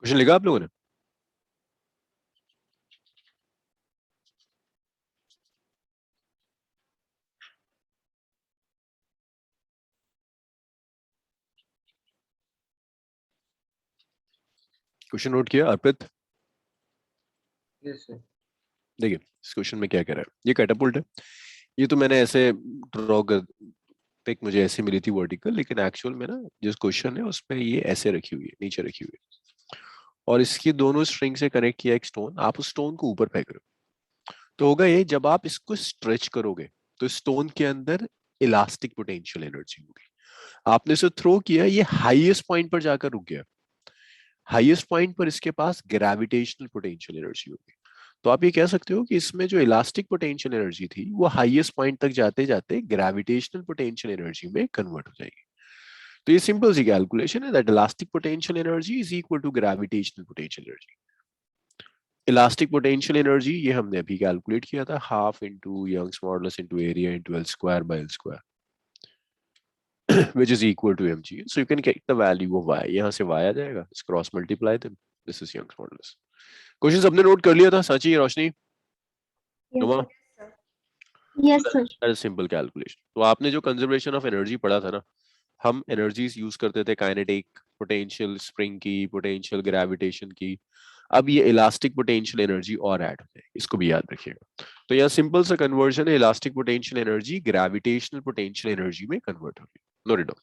क्वेश्चन लिखा आप लोगों ने? क्वेश्चन नोट किया अर्पित? Yes sir. देखिए इस क्वेश्चन में क्या कह रहा है, ये कैटापुल्ट है, ये तो मैंने ऐसे ड्रॉ कर, पिक मुझे ऐसे मिली थी वर्टिकल, लेकिन एक्चुअल में ना जिस क्वेश्चन है उसमें ये ऐसे रखी हुई है, नीचे रखी हुई है, और इसकी दोनों स्ट्रिंग से कनेक्ट किया एक स्टोन, आप उस स्टोन को ऊपर फेंक रहे हो। तो होगा ये, जब आप इसको स्ट्रेच करोगे तो स्टोन के अंदर इलास्टिक पोटेंशियल एनर्जी होगी। आपने इसे थ्रो किया, ये हाईएस्ट पॉइंट पर जाकर रुक गया, हाईएस्ट पॉइंट पर इसके पास ग्रेविटेशनल पोटेंशियल एनर्जी होगी। तो आप ये कह सकते हो कि इसमें जो इलास्टिक पोटेंशियल एनर्जी थी वो हाईएस्ट पॉइंट तक जाते जाते ग्रेविटेशनल पोटेंशियल एनर्जी में कन्वर्ट हो जाएगी। तो ये सिंपल सी कैलकुलेशन है, that elastic potential energy is equal to gravitational potential energy. Elastic potential energy ये हमने अभी कैलकुलेट किया था, half into Young's modulus into area into L square by L square which is equal to mg. So you can get the value of y. यहाँ से y आ जाएगा, इस cross multiply then, this is Young's modulus. Question सबने note कर लिया था Sachi, Roshni, Numa? Yes, sir. That is simple calculation. तो आपने जो कंजर्वेशन ऑफ एनर्जी पढ़ा था ना, हम एनर्जीज यूज करते थे काइनेटिक, पोटेंशियल स्प्रिंग की, पोटेंशियल ग्रेविटेशन की, अब ये इलास्टिक पोटेंशियल एनर्जी और ऐड हो जाएगी, इसको भी याद रखिएगा। तो यहाँ सिंपल सा कन्वर्जन है, elastic potential energy gravitational potential energy में कन्वर्ट होगी, नोट इट डाउन।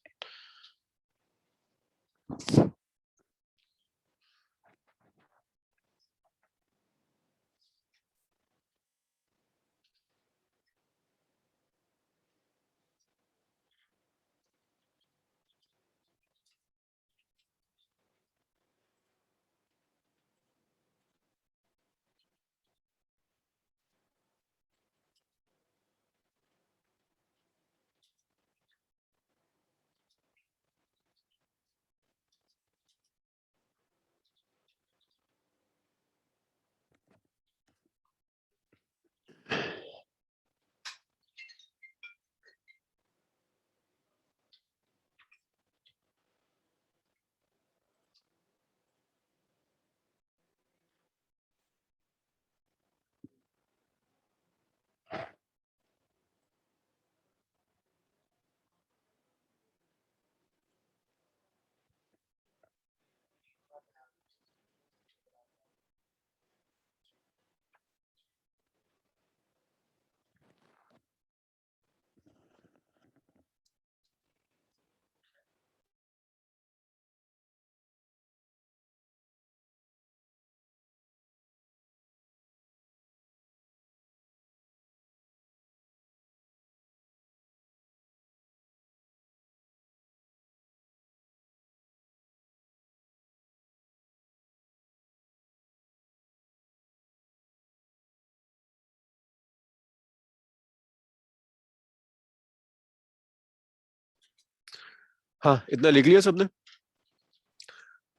हाँ इतना लिख लिया सबने?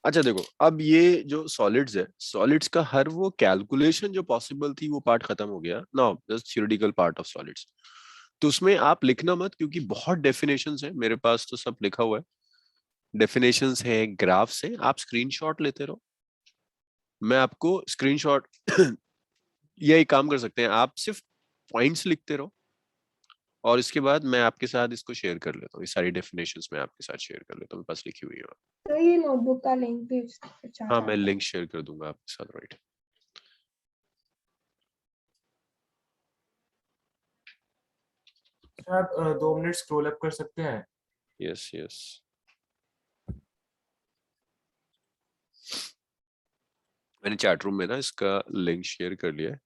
अच्छा देखो, अब ये जो सॉलिड्स है, सॉलिड्स का हर वो कैलकुलेशन जो पॉसिबल थी वो पार्ट खत्म हो गया, now just theoretical part of solids. तो उसमें आप लिखना मत, क्योंकि बहुत डेफिनेशंस है, मेरे पास तो सब लिखा हुआ है, डेफिनेशंस है, ग्राफ्स है, आप स्क्रीनशॉट लेते रहो। मैं आपको स्क्रीनशॉट या एक काम कर सकते हैं, आप सिर्फ पॉइंट्स लिखते रहो, और इसके बाद मैं आपके साथ इसको शेयर कर लेता हूँ, ये सारी डेफिनेशंस मैं आपके साथ शेयर कर लेता हूँ, मेरे पास लिखी हुई है। तो ये नोटबुक का लिंक भेज दो। हाँ मैं लिंक शेयर कर दूंगा आपके साथ, राइट। आप 2 मिनट स्क्रॉल अप कर सकते हैं? यस यस, मैंने चैट रूम में ना इसका लिंक शेयर कर लिया है,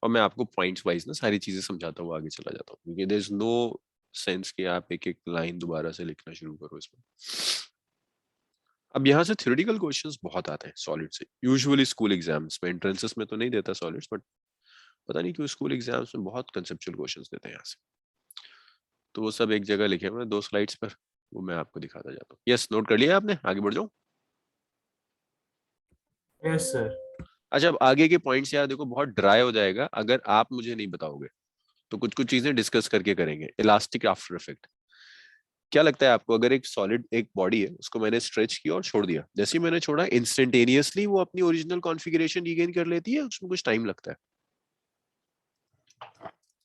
और मैं आपको पॉइंट्स वाइज ना सारी चीजें समझाता हुआ आगे चला जाता हूँ, क्योंकि देयर इज नो सेंस कि आप एक एक लाइन दोबारा से लिखना शुरू करो इसमें। अब यहाँ से थ्योरेटिकल क्वेश्चंस बहुत आते हैं सॉलिड से, यूजुअली स्कूल एग्जाम्स में, एंट्रेंसेस में तो नहीं देता सॉलिड्स, बट पता नहीं क्यों स्कूल एग्जाम्स में बहुत कंसेप्चुअल क्वेश्चंस देते हैं यहाँ से। तो वो सब एक जगह लिखे हुए 2 स्लाइड्स पर, वो मैं आपको दिखाता जाता हूँ। यस, नोट कर लिया आपने? आगे बढ़ जाऊँ? Yes sir. अच्छा, अब आगे के पॉइंट्स यार देखो बहुत ड्राई हो जाएगा अगर आप मुझे नहीं बताओगे, तो कुछ कुछ चीजें डिस्कस करके करेंगे। इलास्टिक आफ्टर इफेक्ट, क्या लगता है आपको, अगर एक सॉलिड एक बॉडी है उसको मैंने स्ट्रेच किया और छोड़ दिया, जैसे ही मैंने छोड़ा इंस्टेंटेनियसली वो अपनी ओरिजिनल कॉन्फ़िगरेशन रीगेन कर लेती है, उसमें कुछ टाइम लगता है?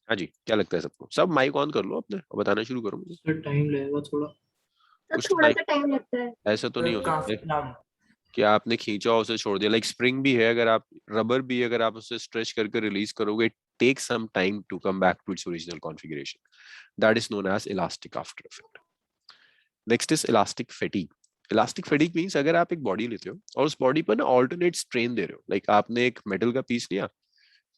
हाँ जी, क्या लगता है सबको? सब माइक ऑन कर लो अपने और बताना शुरू करो मुझे। सर टाइम लगेगा थोड़ा। तो कुछ थोड़ा सा टाइम लगता है। ऐसा तो नहीं हो सकता काफी है लंब। कि आपने खींचा और उसे छोड़ दिया। लाइक स्प्रिंग भी है, अगर आप रबर भी अगर आप उसे स्ट्रेच करके रिलीज करोगे, take some time to come back to its original configuration, that is known as elastic after effect. Next is elastic fatigue. Elastic fatigue means अगर आप एक बॉडी लेते हो और उस बॉडी पर ना ऑल्टरनेट स्ट्रेन दे रहे हो, लाइक आपने एक मेटल का पीस लिया,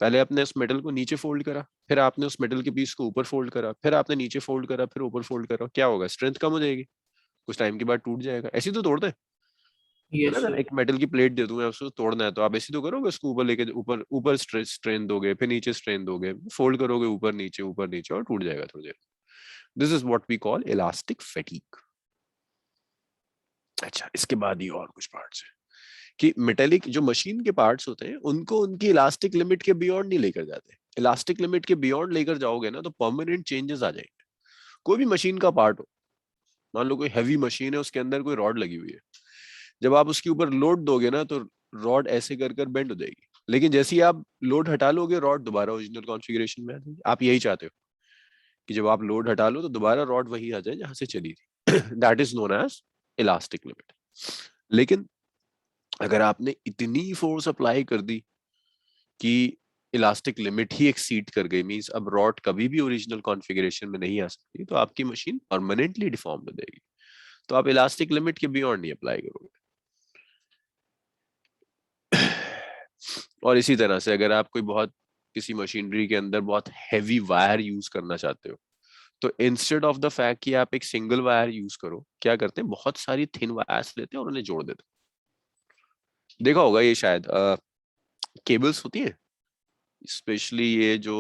पहले आपने उस मेटल को नीचे फोल्ड करा, फिर आपने उस मेटल के पीस को ऊपर फोल्ड करा, फिर आपने नीचे फोल्ड करा, फिर ऊपर फोल्ड करा, क्या होगा? स्ट्रेंथ कम हो जाएगी, कुछ टाइम के बाद टूट जाएगा। ऐसी तो तोड़ते हैं यस ना, सर। एक मेटल की प्लेट दे दूं मैं, उसको तोड़ना है तो आप ऐसी तो करोगे, उसको ऊपर लेके ऊपर ऊपर स्ट्रेन दोगे, फिर नीचे स्ट्रेन दोगे, फोल्ड करोगे ऊपर नीचे और टूट जाएगा थोड़ी देर। This is what we call elastic fatigue. अच्छा, इसके बाद ही और कुछ पार्ट्स हैं कि मेटेलिक जो मशीन के पार्ट्स होते हैं उनको उनकी इलास्टिक लिमिट के बियॉन्ड नहीं लेकर जाते। इलास्टिक लिमिट के बियॉन्ड लेकर जाओगे ना तो परमानेंट चेंजेस आ जाएंगे। कोई भी मशीन का पार्ट हो, मान लो कोई हैवी मशीन है, उसके अंदर कोई रॉड लगी हुई है, जब आप उसके ऊपर लोड दोगे ना तो रॉड ऐसे कर कर बेंड हो जाएगी, लेकिन जैसे ही आप लोड हटा लोगे रॉड दोबारा ओरिजिनल कॉन्फ़िगरेशन में आ जाएगी। आप यही चाहते हो कि जब आप लोड हटा लो तो दोबारा रॉड वही आ जाए जहां से चली थी। That is known as elastic limit. लेकिन अगर आपने इतनी फोर्स अप्लाई कर दी कि इलास्टिक लिमिट ही एक्सीड कर गई, मींस अब रॉड कभी भी ओरिजिनल कॉन्फ़िगरेशन में नहीं आ सकती, तो आपकी मशीन परमानेंटली डिफॉर्म हो जाएगी। तो आप इलास्टिक लिमिट के बियॉन्ड नहीं अप्लाई करोगे। और इसी तरह से अगर आप कोई बहुत किसी मशीनरी के अंदर बहुत हैवी वायर यूज करना चाहते हो, तो इंस्टेड ऑफ द फैक्ट कि आप एक सिंगल वायर यूज करो, क्या करते हैं, बहुत सारी थिन वायर्स लेते हैं और उन्हें जोड़ देते हैं। देखा होगा ये शायद, केबल्स होती है, स्पेशली ये जो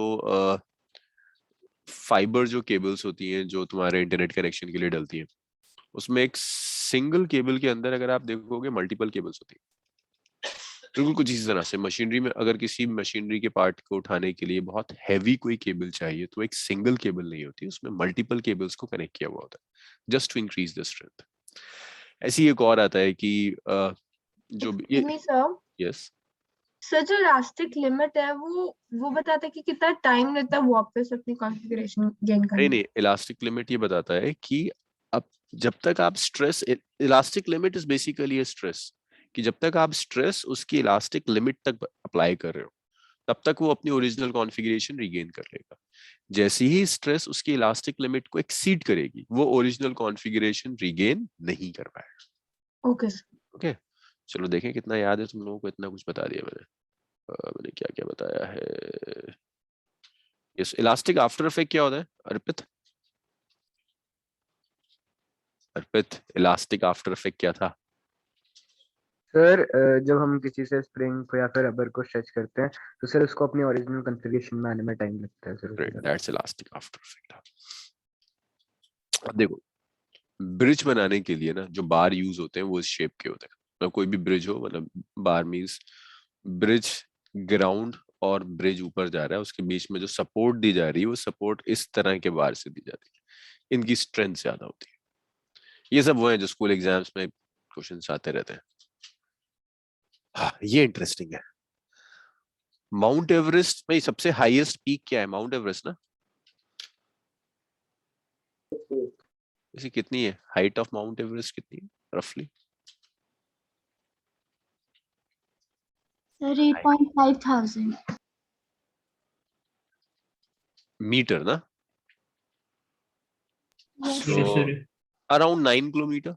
फाइबर जो केबल्स होती हैं जो तुम्हारे इंटरनेट कनेक्शन के लिए डलती हैं, उसमें एक सिंगल केबल के अंदर अगर आप देखोगे मल्टीपल केबल्स होती हैं। बिल्कुल कुछ इसी तरह से मशीनरी में अगर किसी मशीनरी के पार्ट को उठाने के लिए बहुत हैवी कोई केबल चाहिए, तो एक सिंगल केबल नहीं होती, उसमें मल्टीपल केबल्स को कनेक्ट किया हुआ होता है just to increase the strength. ऐसी एक और आता है कि जो ये, Excuse me, sir. Yes, sir जो इलास्टिक लिमिट है वो बताता है कि कितना टाइम लेता है वापस अपनी कॉन्फ़िगरेशन गेन करने नहीं नहीं, इलास्टिक लिमिट ये बताता है कि अब जब तक आप stress, elastic limit is basically stress, कि जब तक आप स्ट्रेस उसकी इलास्टिक लिमिट तक अप्लाई कर रहे हो तब तक वो अपनी ओरिजिनल कॉन्फ़िगरेशन रिगेन कर लेगा। जैसे ही स्ट्रेस उसकी इलास्टिक लिमिट को एक्सीड करेगी, वो ओरिजिनल कॉन्फ़िगरेशन रिगेन नहीं कर पाएगा। Okay sir. ओके, चलो देखें कितना याद है तुम लोगों को। इतना कुछ बता दिया मैंने। मैंने क्या क्या बताया है। यस, इलास्टिक आफ्टर इफेक्ट क्या होता है अर्पित? अर्पित, इलास्टिक आफ्टर इफेक्ट क्या था? सर जब हम किसी से स्प्रिंग को या फिर रबर को स्ट्रेच करते हैं तो सर उसको अपनी ओरिजिनल कॉन्फ़िगरेशन में आने में टाइम लगता है sir. Great, that's elastic after effect. अब देखो, ब्रिज बनाने के लिए ना जो बार यूज होते हैं वो इस शेप के होते हैं। मतलब कोई भी ब्रिज हो, मतलब बार मींस ब्रिज ग्राउंड और ब्रिज ऊपर जा रहा है, उसके बीच में जो सपोर्ट दी जा रही है वो सपोर्ट इस तरह के बार से दी जाती है। इनकी स्ट्रेंथ ज्यादा होती है। ये सब वो है जो स्कूल एग्जाम्स में क्वेश्चंस आते रहते हैं। हाँ, ये इंटरेस्टिंग है। माउंट एवरेस्ट में सबसे हाईएस्ट पीक क्या है? माउंट एवरेस्ट ना, इसी कितनी है हाइट ऑफ माउंट एवरेस्ट, कितनी है रफली? Sir, 8.5 thousand. मीटर ना, Yes. So, yes sir. Around 9 kilometre है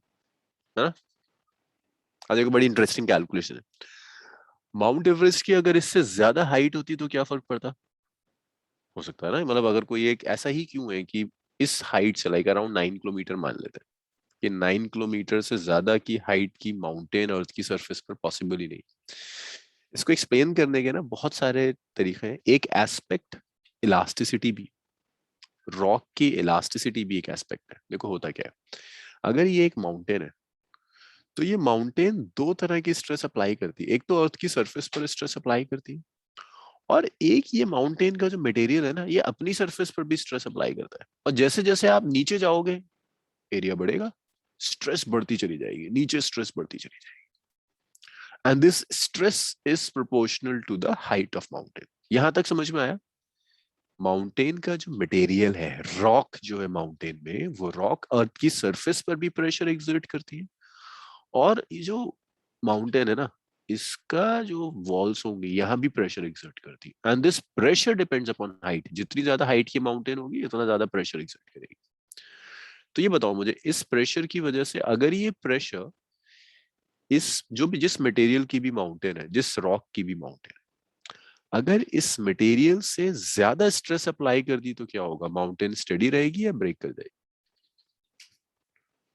ना। अब देखो बड़ी इंटरेस्टिंग कैलकुलेशन है। माउंट एवरेस्ट की अगर इससे ज्यादा हाइट होती तो क्या फर्क पड़ता? हो सकता है ना, मतलब अगर कोई एक ऐसा ही क्यों है कि इस हाइट से लाइक अराउंड 9 किलोमीटर मान लेते हैं कि 9 किलोमीटर से ज्यादा की हाइट की माउंटेन अर्थ की सरफेस पर पॉसिबल ही नहीं। इसको एक्सप्लेन करने के ना बहुत सारे तरीके हैं। एक एस्पेक्ट इलास्टिसिटी भी, रॉक की इलास्टिसिटी भी एक एस्पेक्ट है। देखो होता क्या है, अगर ये एक माउंटेन है तो ये माउंटेन दो तरह की स्ट्रेस अप्लाई करती है। एक तो अर्थ की सरफेस पर स्ट्रेस अप्लाई करती है, और एक ये माउंटेन का जो मटेरियल है ना, ये अपनी सरफेस पर भी स्ट्रेस अप्लाई करता है। और जैसे जैसे आप नीचे जाओगे एरिया बढ़ेगा, स्ट्रेस बढ़ती चली जाएगी, नीचे स्ट्रेस बढ़ती चली जाएगी। And this stress is proportional to the height of mountain. यहां तक समझ में आया? माउंटेन का जो मटेरियल है, रॉक जो है माउंटेन में, वो रॉक अर्थ की सरफेस पर भी प्रेशर एक्सर्ट करती है, और ये जो माउंटेन है ना, इसका जो वॉल्स होंगे यहाँ भी प्रेशर एक्सर्ट करती है। And this pressure depends upon height. जितनी ज्यादा हाइट की माउंटेन होगी उतना ज्यादा प्रेशर एक्सर्ट करेगी। तो ये बताओ मुझे, इस प्रेशर की वजह से अगर ये प्रेशर इस जो भी जिस मटेरियल की भी माउंटेन है, जिस रॉक की भी माउंटेन, अगर इस मटेरियल से ज्यादा स्ट्रेस अप्लाई कर दी तो क्या होगा? माउंटेन स्टेडी रहेगी या ब्रेक कर जाएगी?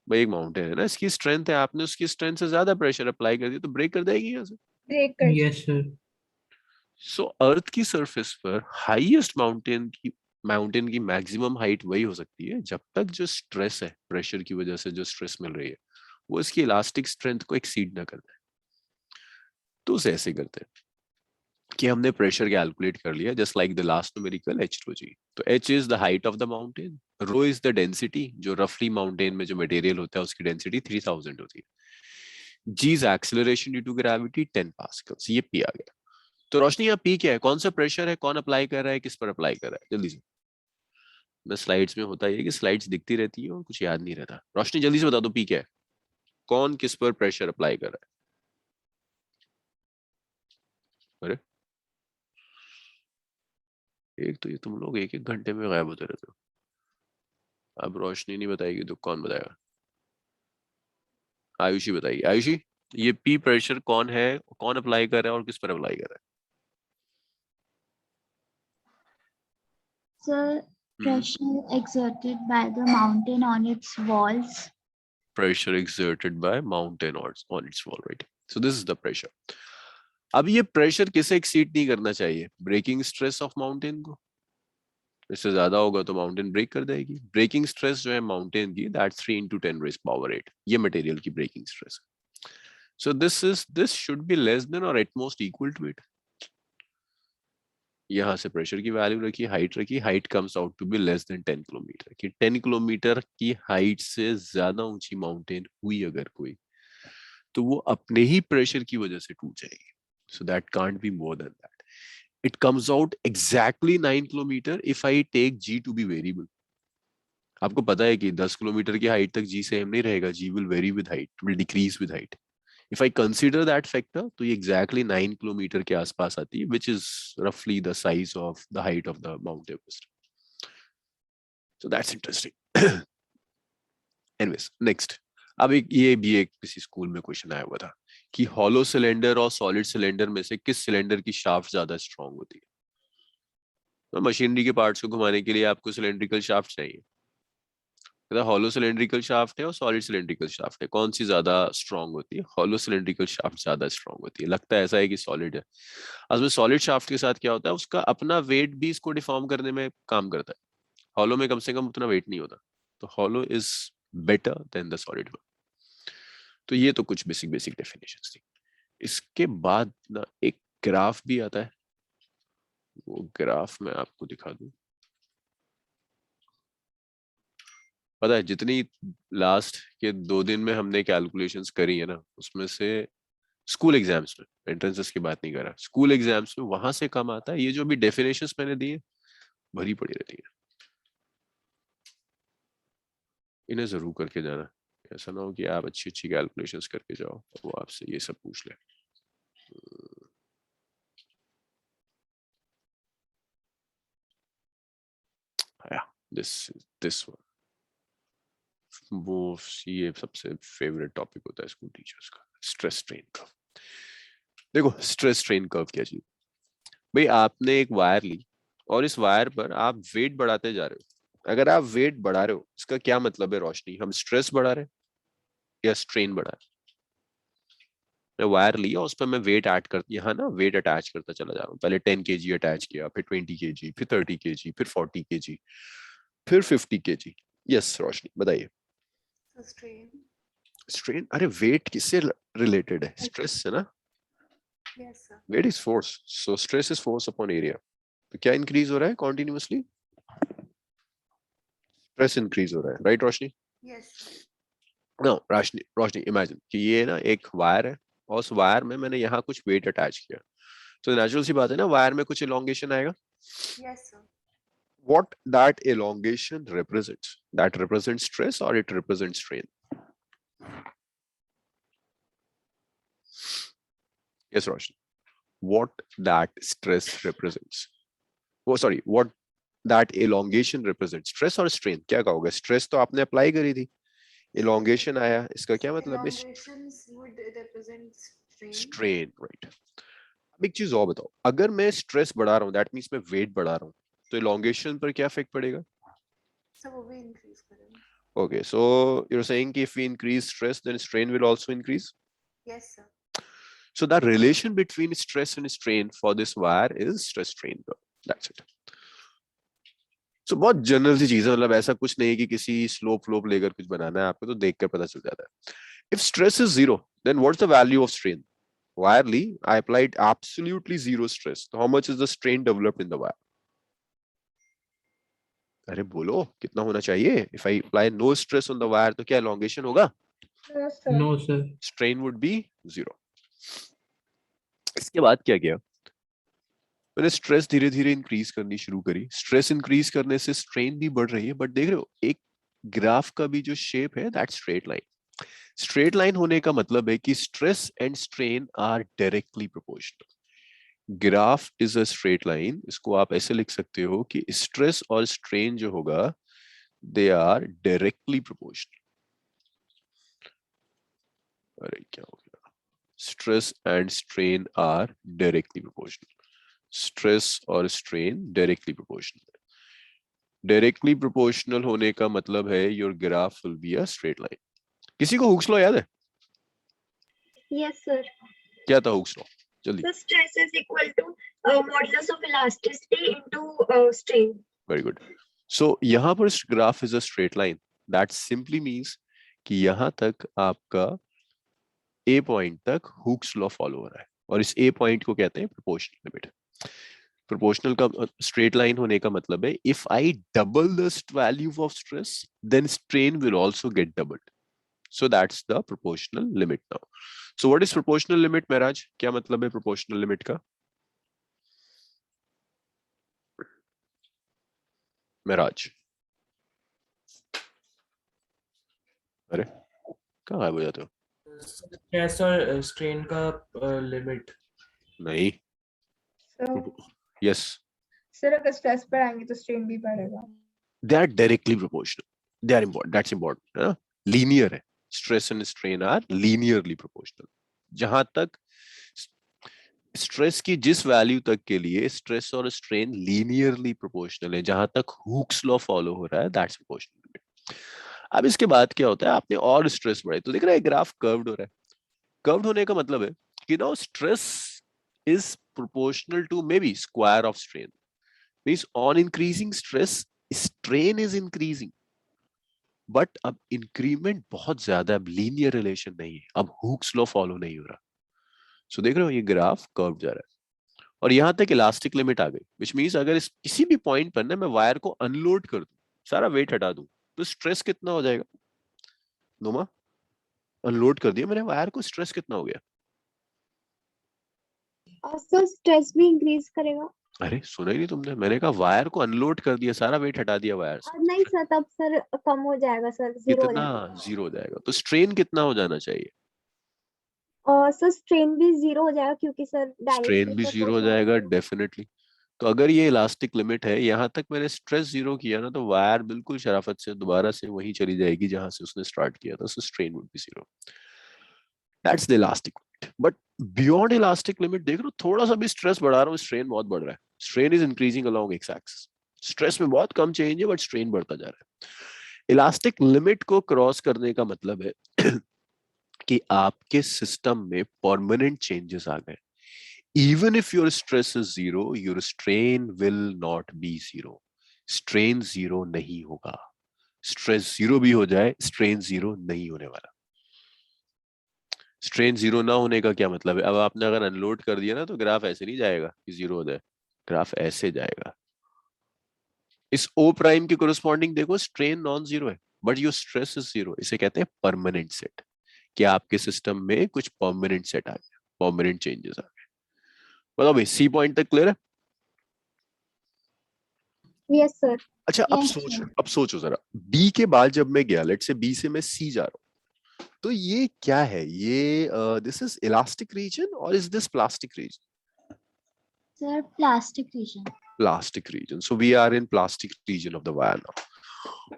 भाई एक माउंटेन है ना, इसकी स्ट्रेंथ है, आपने उसकी स्ट्रेंथ से ज्यादा प्रेशर अप्लाई कर दिया तो ब्रेक कर देगी यहाँ से। ब्रेक कर Yes, sir. सो अर्थ की सरफेस पर हाईएस्ट माउंटेन की मैक्सिमम हाइट वही हो सकती है जब तक जो स्ट्रेस है, प्रेशर की वजह से जो स्ट्रेस मिल रही है, वो इसकी इलास्टिक स्ट्रेंथ को एक्सीड ना कर दे। तो उसे ऐसे करते हैं कि हमने प्रेशर कैलकुलेट कर लिया, just like the last numerical H2G। तो H is the height of the mountain, rho is the density, जो रफली माउंटेन में जो मटेरियल होता है उसकी डेंसिटी 3000 होती है। G is acceleration due to gravity 10 pascals. ये P आ गया। तो रोशनी यहाँ P क्या है? कौन सा प्रेशर है, कौन अप्लाई कर रहा है, किस पर अप्लाई कर रहा है? जल्दी से। मैं स्लाइड्स में होता है कि स्लाइड्स दिखती रहती है और कुछ याद नहीं रहता। रोशनी जल्दी से बता दो P क्या है, कौन किस पर प्रेशर अप्लाई कर रहा है? अरे एक तो ये तुम लोग एक एक घंटे में गायब होते रहते हो। अब रोशनी नहीं बताएगी तो कौन बताएगा? आयुषी बताएगी। आयुषी, ये P प्रेशर कौन है, कौन अप्लाई कर रहा है और किस पर अप्लाई कर रहा है? Sir, pressure exerted by the mountain on its walls. Pressure exerted by mountain on its wall, right? So this is the pressure. अब ये प्रेशर किसे एक्सीड नहीं करना चाहिए? ब्रेकिंग स्ट्रेस ऑफ माउंटेन को। इससे ज्यादा होगा तो माउंटेन ब्रेक कर देगी। ब्रेकिंग स्ट्रेस जो है माउंटेन की, दैट्स 3 × 10⁻⁸ ये मटेरियल की ब्रेकिंग स्ट्रेस है। So this should be less than और at most equal to it. यहाँ से प्रेशर की वैल्यू रखी, हाइट रखी, height comes out to be less than 10 kilometre. कि 10 किलोमीटर की हाइट से ज्यादा ऊंची माउंटेन हुई अगर कोई, तो वो अपने ही प्रेशर की वजह से टूट जाएगी। So that can't be more than that. It comes out exactly 9 kilometre if I take G to be variable. आपको पता है कि 10 किलोमीटर की हाइट तक G सेम नहीं रहेगा, G will very with height, will decrease with height. If I consider that factor, तो ये exactly 9 किलोमीटर के आसपास आती है, which is roughly the size of the height of the Mount Everest. So that's interesting. Anyways, next. अब ये भी एक किसी स्कूल में क्वेश्चन आया हुआ था कि हॉलो सिलेंडर और सॉलिड सिलेंडर में से किस सिलेंडर की शाफ्ट ज्यादा स्ट्रांग होती है? तो मशीनरी के पार्ट्स को घुमाने के लिए आपको सिलेंड्रिकल शाफ्ट चाहिए। हॉलो सिलेंड्रिकल शाफ्ट है और सॉलिड सिलेंड्रिकल शाफ्ट है, कौन सी ज्यादा स्ट्रांग होती है? हॉलो सिलेंड्रिकल शाफ्ट ज्यादा स्ट्रांग होती है। लगता है ऐसा है कि सॉलिड है। असल सॉलिड शाफ्ट के साथ क्या होता है, उसका अपना वेट भी इसको डिफॉर्म करने में काम करता है। हॉलो में कम से कम उतना वेट नहीं होता, तो hollow is better than the solid one. तो ये तो कुछ बेसिक डेफिनेशंस थी। इसके बाद ना एक ग्राफ भी आता है, वो ग्राफ मैं आपको दिखा दूं। पता है जितनी लास्ट के 2 दिन में हमने कैलकुलेशंस करी है ना, उसमें से स्कूल एग्जाम्स में, एंट्रेंसेस की बात नहीं कर रहा, स्कूल एग्जाम्स में वहां से कम आता है। ये जो भी डेफिनेशंस मैंने दी है भरी पड़ी रहती है, इन्हें जरूर करके जाना। ऐसा ना हो कि आप अच्छी कैलकुलेशंस करके जाओ वो आपसे ये सब पूछ ले। दिस वन, वो ये सबसे फेवरेट टॉपिक होता है स्कूल टीचर्स का, स्ट्रेस स्ट्रेन कर्व। देखो स्ट्रेस स्ट्रेन कर्व क्या चीज भाई, आपने एक वायर ली और इस वायर पर आप वेट बढ़ाते जा रहे हो। अगर आप वेट बढ़ा रहे हो, इसका क्या मतलब है रोशनी? हम स्ट्रेस बढ़ा रहे हैं या स्ट्रेन बढ़ा रहे हैं? मैं वायर लिया, उस पर मैं वेट ऐड कर, यहाँ ना वेट अटैच करता चला जा रहा हूँ। पहले 10 kg अटैच किया, फिर 20 kg, फिर 30 kg, फिर 40 kg, फिर 50 kg। यस रोशनी बताइए। So strain. स्ट्रेन, अरे वेट किससे रिलेटेड है? स्ट्रेस से ना। Yes, sir. Weight is force, so stress is force upon area. तो क्या इंक्रीज हो रहा है कॉन्टिन्यूसली? स्ट्रेस इंक्रीज हो रहा है, राइट रोशनी? Yes, sir. नो रोशनी रोशनी इमेजिन कि ये ना एक वायर है और उस वायर में मैंने यहाँ कुछ वेट अटैच किया, तो नेचुरल सी बात है ना वायर में कुछ इलोंगेशन आएगा. Yes, sir. What that elongation represents, that represents stress or it represents strain? Yes, Roshan. What that stress represents? Oh, sorry. What that elongation represents? Stress or strain? क्या कहोगे? Stress तो आपने apply करी थी. Elongation आया. इसका क्या मतलब है? Elongations would represent strain. Strain, right. अब एक चीज और बताओ. अगर मैं stress बढ़ा रहा हूँ, that means मैं weight बढ़ा रहा हूँ, तो elongation पर क्या effect पड़ेगा? So वो भी increase करेगा. Okay, so you're saying कि if we increase stress, then strain will also increase? Yes, sir. So the relation between stress and strain for this wire is stress strain curve. That's it. So बहुत general सी चीज है, मतलब ऐसा कुछ नहीं है कि किसी स्लोप फ्लोप लेकर कुछ बनाना है आपको, तो देख कर पता चल जाता है. If stress is zero, then what's the value of strain? Wirely, I applied absolutely zero stress. So how much is the strain developed in the wire? अरे बोलो कितना होना चाहिए? If I apply no stress on the wire, तो क्या elongation होगा? No, sir. No, sir. Strain would be zero. इसके बाद क्या किया? मैंने स्ट्रेस धीरे धीरे इंक्रीज करनी शुरू करी. स्ट्रेस इंक्रीज करने से स्ट्रेन भी बढ़ रही है, बट देख रहे हो एक ग्राफ का भी जो शेप है that straight line. Straight line होने का मतलब है कि stress and strain are directly proportional. Graph is a straight line. इसको आप ऐसे लिख सकते हो कि स्ट्रेस और स्ट्रेन जो होगा दे आर डायरेक्टली प्रोपोर्शनल. अरे क्या हो गया? Stress and strain are directly proportional. Stress और strain directly proportional. Directly proportional होने का मतलब है your graph will be a straight line. किसी को हुक्स लॉ याद है? Yes, sir. क्या था हुक्स लॉ? जल्दी. So stress is equal to modulus of elasticity into strain. Very good. So यहाँ पर graph is a straight line. That simply means कि यहाँ तक आपका ए पॉइंट तक हुक्स लॉ फॉलो हो रहा है, और इस ए पॉइंट को कहते हैं प्रोपोर्शनल लिमिट. प्रोपोर्शनल का स्ट्रेट लाइन होने का मतलब है if I double the value of stress then strain will also get doubled. So that's the proportional limit now. So what is proportional limit महराज? क्या मतलब है प्रोपोर्शनल लिमिट का? महराज अरे कहाँ गायब हो जाते हो? स्ट्रेस और स्ट्रेन का लिमिट नहीं. So, यस, sir, अगर स्ट्रेस बढ़ाएंगे तो स्ट्रेन भी बढ़ेगा. They are directly proportional. They are important. That's important है. लीनियर है. Stress and strain are linearly proportional. जहां तक स्ट्रेस की जिस वैल्यू तक के लिए स्ट्रेस और स्ट्रेन लीनियरली प्रोपोर्शनल है, जहां तक हुक्स लॉ फॉलो हो रहा है दैट्स प्रोपोर्शनल लिमिट. अब इसके बाद क्या होता है? आपने और स्ट्रेस बढ़ाई तो देख रहा है ग्राफ कर्व्ड हो रहा है. कर्व्ड होने का मतलब है कि now stress is proportional to maybe square of strain. Means on increasing stress, strain is increasing. But अब increment बहुत ज्यादा, अब linear relation नहीं है, अब Hooke's law follow नहीं हो रहा. So देख रहे हो ये ग्राफ कर्व जा रहा है, और यहाँ तक इलास्टिक लिमिट आ गई, which means अगर इस किसी भी पॉइंट पर ना मैं वायर को अनलोड कर दूं, सारा वेट हटा दूं, तो स्ट्रेस कितना हो जाएगा? नोमा, अनलोड कर दिया मैंने वायर को, स्ट्रेस कितना हो गया? सर स्ट्रेस भी इंक्रीज करेगा. अरे सुना ही नहीं तुमने? मैंने कहा वायर को अनलोड कर दिया, सारा वेट हटा दिया वायर से. नहीं सर, तब सर कम हो जाएगा सर, जीरो हो कितना? जाएगा. जीरो हो जाएगा. तो स्ट्रेन कितना हो जाना चाहिए? सर स्ट्रेन भी जीरो हो जाएगा क्योंकि सर स्ट्रेन भी जीरो हो जाएगा डेफिनेटली. तो अगर ये इलास्टिक लिमिट है, यहाँ तक मैंने स्ट्रेस जीरो किया ना, तो वायर बिल्कुल शराफत से दोबारा से वहीं चली जाएगी जहां से उसने स्टार्ट किया था. So strain would be zero. That's the elastic limit. But beyond elastic limit देख लो, थोड़ा सा भी स्ट्रेस बढ़ा रहा हूँ, स्ट्रेन बहुत बढ़ रहा है. Strain is increasing along x axis. Stress में बहुत कम चेंज है बट स्ट्रेन बढ़ता जा रहा है. इलास्टिक लिमिट को क्रॉस करने का मतलब है कि आपके सिस्टम में परमानेंट चेंजेस आ गए. Even if your stress is zero, your strain will not be zero. Strain zero नहीं होगा. Stress zero भी हो जाए, strain zero नहीं होने वाला. Strain zero ना होने का क्या मतलब है? अब आपने अगर अनलोड कर दिया ना, तो ग्राफ ऐसे नहीं जाएगा कि जीरो हो जाए, ग्राफ ऐसे जाएगा. इस O प्राइम के कोरस्पॉन्डिंग देखो, स्ट्रेन नॉन जीरो है, but your stress is zero, इसे कहते हैं परमानेंट सेट, कि आपके सिस्टम में कुछ परमानेंट सेट आ गया, परमानेंट चेंजेस आ गए। बताओ भाई, सी पॉइंट तक क्लियर है? Yes sir. अच्छा Yes, sir. अब सोचो जरा, बी के बाद जब मैं गया, लेट से बी से मैं सी जा रहा हूँ, तो ये क्या है? ये दिस इज इलास्टिक रीजन और is this plastic region? Sir, plastic region. Plastic region. So we are in plastic region of the wire now.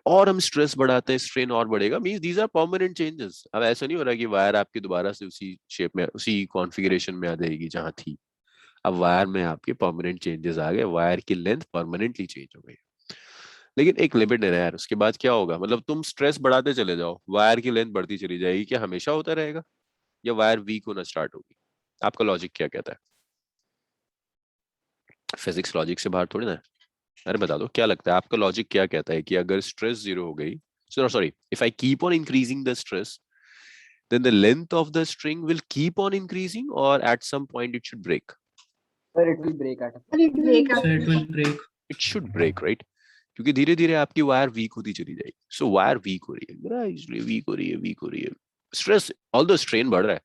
और हम स्ट्रेस बढ़ाते हैं, स्ट्रेन और बढ़ेगा, means these are permanent changes. अब ऐसा नहीं हो रहा कि वायर आपकी दोबारा से उसी शेप में, उसी कॉन्फ़िगरेशन में आ जाएगी जहां थी। अब वायर में आपके परमानेंट चेंजेस आ गए, वायर की लेंथ परमानेंटली चेंज हो गई। लेकिन एक लिमिट है यार, उसके बाद क्या होगा? मतलब तुम स्ट्रेस बढ़ाते चले जाओ, वायर की लेंथ बढ़ती चली जाएगी, क्या हमेशा होता रहेगा? या वायर वीक होना स्टार्ट होगी? आपका लॉजिक क्या कहता है? फिजिक्स लॉजिक से बाहर थोड़ी ना है। अरे बता दो, क्या लगता है आपका लॉजिक क्या कहता है कि अगर स्ट्रेस जीरो हो गई, sorry, if I keep on increasing the stress, then the length of the string will keep on increasing, or at some point it should break? Sir, it will break at a Sir, it will So it will break. It should break, right? क्योंकि धीरे धीरे आपकी wire week होती चली जाएगी। सो wire week हो रही है, ग्रेजुअली वीक हो रही है, वीक हो रही है। स्ट्रेस, ऑल्दो स्ट्रेन बढ़ रहा है,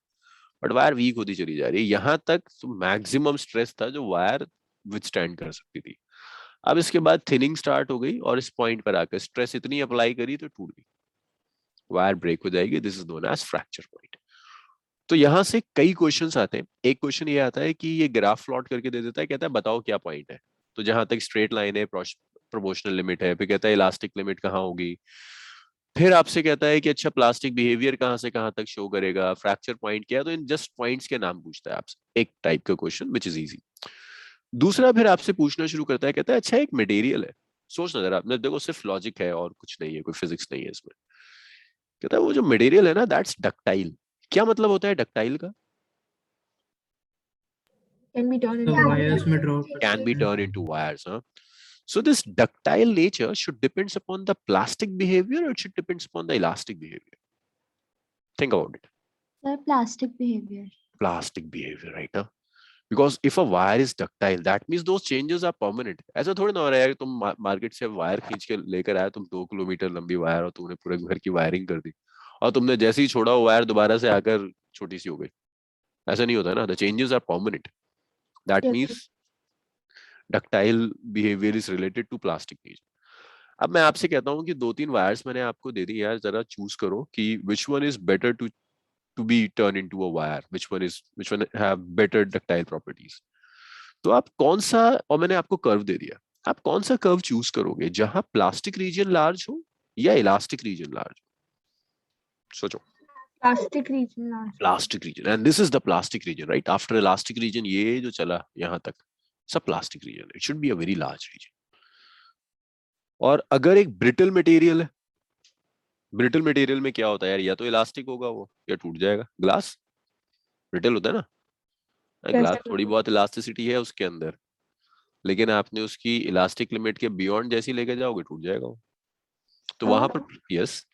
बट वायर वीक होती चली जा रही है। यहाँ तक तो मैक्सिमम स्ट्रेस था जो वायर विथस्टैंड कर सकती थी। अब इसके बाद थिनिंग स्टार्ट हो गई, और इस पॉइंट पर आकर स्ट्रेस इतनी अप्लाई करी तो टूट गई, वायर ब्रेक हो जाएगी। This is known as fracture point. तो यहाँ से कई क्वेश्चंस आते हैं। एक क्वेश्चन ये आता है कि ये ग्राफ प्लॉट करके दे देता है, कहता है बताओ क्या पॉइंट है। तो जहां तक स्ट्रेट लाइन है, प्रोपोर्शनल लिमिट है, फिर कहता है इलास्टिक लिमिट कहाँ होगी, फिर आपसे कहता है कि अच्छा प्लास्टिक बिहेवियर कहाँ से कहाँ तक शो करेगा, फ्रैक्चर पॉइंट क्या है। तो इन जस्ट पॉइंट्स के नाम पूछता है आपसे, एक टाइप का क्वेश्चन विच इज इजी। दूसरा फिर आपसे पूछना शुरू करता है, कहता है अच्छा एक मटेरियल है, सोचना जरा आपने, देखो सिर्फ लॉजिक है और कुछ नहीं है, कोई फिजिक्स नहीं है इसमें। कहता है वो जो मटेरियल है ना, दैट्स डक्टाइल। क्या मतलब होता है डक्टाइल का? can be turned The into wires में draw कर Can be सकते हैं। turned into wires, huh? So this ductile nature should depends upon the plastic behavior, or it should depends upon the elastic behavior? Think about it. Sir, plastic behavior. Plastic behavior, right? Huh? Because if a wire is ductile, that means those changes are permanent. ऐसा थोड़ी ना हो रहा है कि तुम market से wire खींच के लेकर आए, तुम 2 किलोमीटर लंबी वायर, और तुमने पूरे घर की वायरिंग कर दी, और तुमने जैसे ही छोड़ा वो वायर दोबारा से आकर छोटी सी हो गई। ऐसा नहीं होता ना, the changes are permanent. That Yes, means ductile behaviour is related to plastic nature. अब मैं आपसे कहता हूँ कि 2-3 वायर्स मैंने आपको दे दी यार, जरा चूज करो कि which one is better to be turn into a wire, which one have better ductile properties. तो आप कौन सा, और मैंने आपको कर्व दे दिया, आप कौन सा कर्व चूज करोगे, जहां प्लास्टिक रीजन लार्ज हो या इलास्टिक रीजन लार्ज हो? सोचो। plastic region large. Plastic region, and this is the plastic region, right? After elastic region ये जो चला यहाँ तक सब plastic region, it should be a very large region. और अगर एक ब्रिटल मटेरियल है, ब्रिटल मटेरियल में क्या होता है यार, या तो इलास्टिक होगा वो, या टूट जाएगा। ग्लास ब्रिटल होता है ना, Yes, ग्लास sir. थोड़ी बहुत इलास्टिसिटी है उसके अंदर, लेकिन आपने उसकी इलास्टिक लिमिट के बियॉन्ड जैसी लेके जाओगे, टूट जाएगा वो। तो वहां पर यस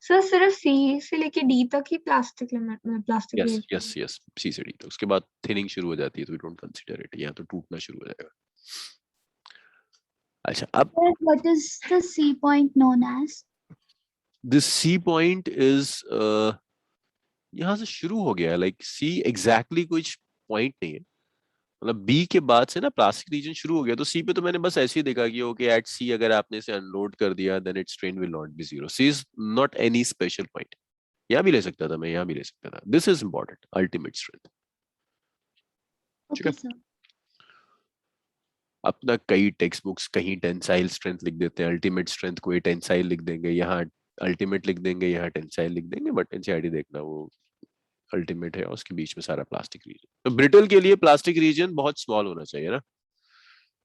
सर सिर्फ सी से लेके डी तक ही प्लास्टिक लिमिट में plastic yes region. Yes yes C से डी तक, उसके बाद थिनिंग शुरू हो जाती है, तो वी डोंट कंसीडर इट, यहाँ तो टूटना शुरू हो जाएगा। अच्छा, अब Sir, what is the C point known as? This C point is यहाँ से शुरू हो गया, लाइक सी एग्जैक्टली कुछ पॉइंट नहीं है, मतलब बी के बाद से ना प्लास्टिक रीजन शुरू हो गया। तो सी पे तो मैंने बस ऐसे ही देखा कि ओके एट सी अगर आपने इसे अनलोड कर दिया, then its strain will not be zero. C is not any special point. यहाँ भी ले सकता था मैं, यहाँ भी ले सकता था। This is important, ultimate strength. ठीक Okay, है, sir. अपना कई टेक्स्ट बुक्स कहीं टेंसाइल स्ट्रेंथ लिख देते हैं, अल्टीमेट स्ट्रेंथ कोई टेंसाइल लिख देंगे, यहाँ अल्टीमेट लिख देंगे, यहाँ टेंसाइल लिख देंगे, बट एनसीईआरटी देखना वो अल्टीमेट है, उसके बीच में सारा प्लास्टिक रीजन। तो ब्रिटल के लिए प्लास्टिक रीजन बहुत स्मॉल होना चाहिए ना।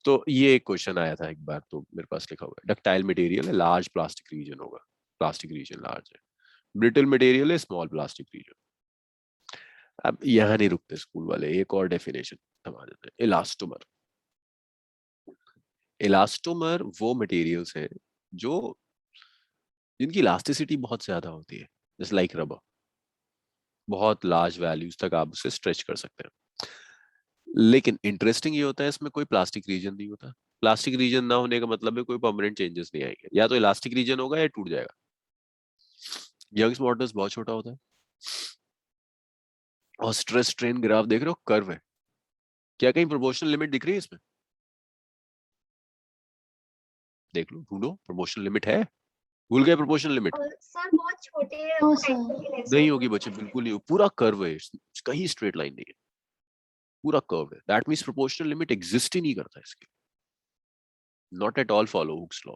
तो ये एक क्वेश्चन आया था एक बार, तो मेरे पास लिखा हुआ है डक्टाइल मटेरियल है, लार्ज प्लास्टिक रीजन होगा, प्लास्टिक रीजन लार्ज है। ब्रिटल मटेरियल है, स्मॉल प्लास्टिक रीजन। अब यहाँ नहीं रुकते स्कूल वाले, एक और डेफिनेशन थमा देते हैं, इलास्टोमर। इलास्टोमर वो मटेरियल्स हैं जो जिनकी इलास्टिसिटी बहुत ज्यादा होती है, जैसे लाइक रबर, बहुत लार्ज वैल्यूज तक आप उसे स्ट्रेच कर सकते हैं। लेकिन इंटरेस्टिंग ये होता है, इसमें कोई प्लास्टिक रीजन नहीं होता। प्लास्टिक रीजन ना होने का मतलब है कोई परमानेंट चेंजेस नहीं आएंगे, या तो इलास्टिक रीजन होगा या टूट जाएगा। यंग्स मॉडुलस बहुत छोटा होता है। और स्ट्रेस स्ट्रेन ग्राफ देख रहे हो, कर्व है। क्या कहीं प्रोपोर्शनल लिमिट दिख रही है इसमें? देख लो, ढूंढो, प्रोपोर्शनल लिमिट है? भूल गए प्रोपोर्शनल लिमिट? सर बहुत छोटे No, sir. rectangle है नहीं सर। होगी बच्चे, बिल्कुल नहीं, पूरा कर्व है, कहीं स्ट्रेट लाइन नहीं है, पूरा कर्व है। That means proportional limit exist ही नहीं करता इसके, not at all follow Hooke's law.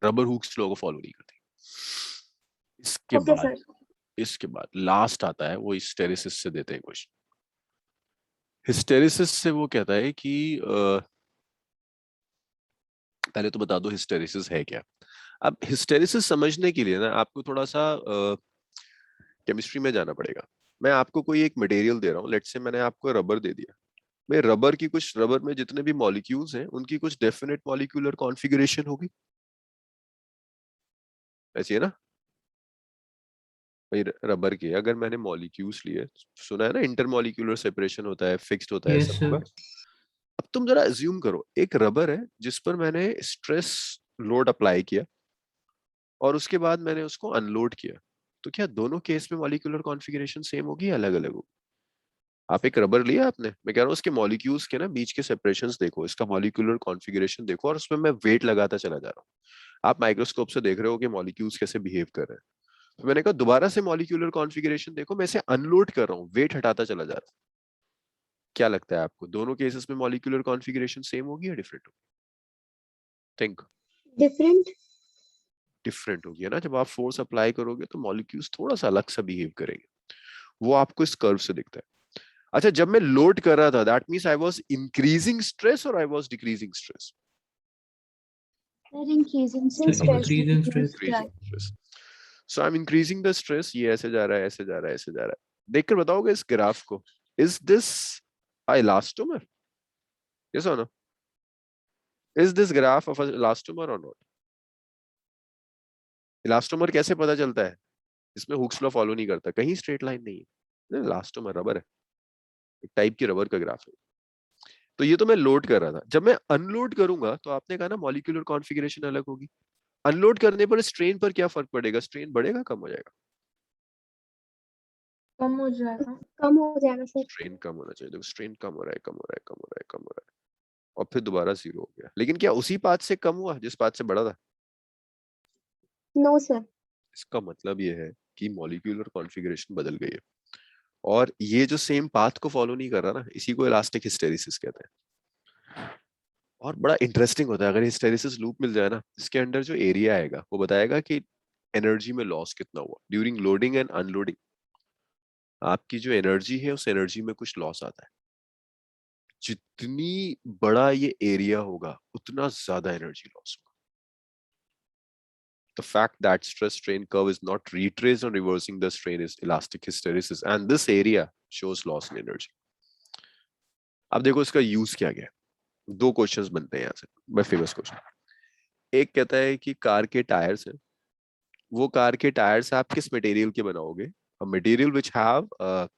Rubber Hooke's law को फॉलो नहीं करती। इसके ओके बाद सर। इसके बाद लास्ट आता है, वो हिस्टेरिसिस से देते हैं क्वेश्चन। हिस्टेरिसिस से वो कहता है कि पहले तो बता दो हिस्टेरिसिस है क्या। अब हिस्टेरिसिस समझने के लिए ना आपको थोड़ा सा केमिस्ट्री में जाना पड़ेगा। मैं आपको कोई एक मटेरियल दे रहा हूँ, लेट्स से मैंने आपको रबर दे दिया। मैं रबर की कुछ, रबर में जितने भी मॉलिक्यूल्स हैं उनकी कुछ डेफिनेट मॉलिक्यूलर कॉन्फ़िगरेशन होगी, ऐसी है ना भाई। रबर के अगर मैंने मॉलिक्यूल्स लिए, सुना है ना इंटरमॉलिक्यूलर सेपरेशन होता है, फिक्स्ड होता है, Yes, सब sir. होगा। अब तुम जरा अज्यूम करो, एक रबर है जिस पर मैंने स्ट्रेस लोड अप्लाई किया और उसके बाद मैंने उसको अनलोड किया, तो क्या दोनों केस में मॉलिक्यूलर कॉन्फ़िगरेशन सेम होगी या अलग अलग होगी? आप एक रबर लिया आपने, मैं कह रहा हूँ उसके मॉलिक्यूल्स के ना बीच के सेपरेशंस देखो, इसका मॉलिक्यूलर कॉन्फ़िगरेशन देखो, और उसमें मैं वेट लगाता चला जा रहा हूँ। आप माइक्रोस्कोप से देख रहे हो कि मॉलिक्यूल्स कैसे बिहेव कर रहे हैं। तो मैंने कहा दोबारा से मॉलिक्यूलर कॉन्फ़िगरेशन देखो, मैं इसे अनलोड कर रहा हूँ, वेट हटाता चला जा रहा हूँ। क्या लगता है आपको, दोनों केसेस में मॉलिक्यूलर कॉन्फ़िगरेशन सेम होगी या डिफरेंट होगी? थिंक। डिफरेंट। डिफरेंट होगी है ना। जब आप फोर्स अप्लाई करोगे तो मॉलिक्यूल्स थोड़ा सा अलग सा बिहेव करेंगे, वो आपको इस कर्व से दिखता है। अच्छा, जब मैं लोड कर रहा था, that means I was increasing stress और I was decreasing stress? They're increasing Sir, stress. increase in stress. Increasing stress. So I am increasing the stress, ये ऐसे जा रहा है, ऐसे जा रहा है, ऐसे जा रहा है। देखकर बताओगे इस ग्राफ को, is this a elastomer? Yes or no? Is this graph of a elastomer or not? Elastomer कैसे पता चलता है? इसमें हुक्स लॉ फॉलो नहीं करता, कहीं स्ट्रेट लाइन नहीं है। इलास्टोमर रबर है, एक टाइप की रबर का ग्राफ है। तो ये तो मैं लोड कर रहा था, जब मैं अनलोड करूंगा तो आपने कहा ना मॉलिक्यूलर कॉन्फ़िगरेशन अलग होगी। अनलोड करने पर स्ट्रेन पर क्या फर्क पड़ेगा? स्ट्रेन बढ़ेगा, कम हो जाएगा? कम हो जाएगा। कम हो जाएगा सर। स्ट्रेन कम होना चाहिए। देखो स्ट्रेन कम हो रहा है, कम हो रहा है, कम हो रहा है, कम हो रहा है, और फिर दोबारा जीरो हो गया। लेकिन क्या उसी पाथ से कम हुआ जिस पाथ से बढ़ा था? No sir. इसका मतलब ये है कि मॉलिक्यूलर कॉन्फ़िगरेशन बदल गई है, और ये जो सेम पाथ को फॉलो नहीं कर रहा ना, इसी को इलास्टिक हिस्टेरिसिस कहते हैं। और बड़ा इंटरेस्टिंग होता है, अगर हिस्टेरिसिस लूप मिल जाए ना, इसके अंदर जो एरिया आएगा वो बताएगा कि एनर्जी में लॉस कितना हुआ ड्यूरिंग लोडिंग एंड अनलोडिंग। आपकी जो एनर्जी है उस एनर्जी में कुछ लॉस आता है। जितनी बड़ा ये एरिया होगा उतना ज्यादा एनर्जी लॉस होगा। The fact that stress strain curve is not retraced on reversing the strain is elastic hysteresis, and this area shows loss in energy. अब देखो इसका यूज क्या गया। दो क्वेश्चंस बनते हैं यहाँ से, बड़े फेमस क्वेश्चन। एक कहता है कि कार के टायर्स हैं, वो कार के टायर्स आप किस मटेरियल के बनाओगे? a material which have a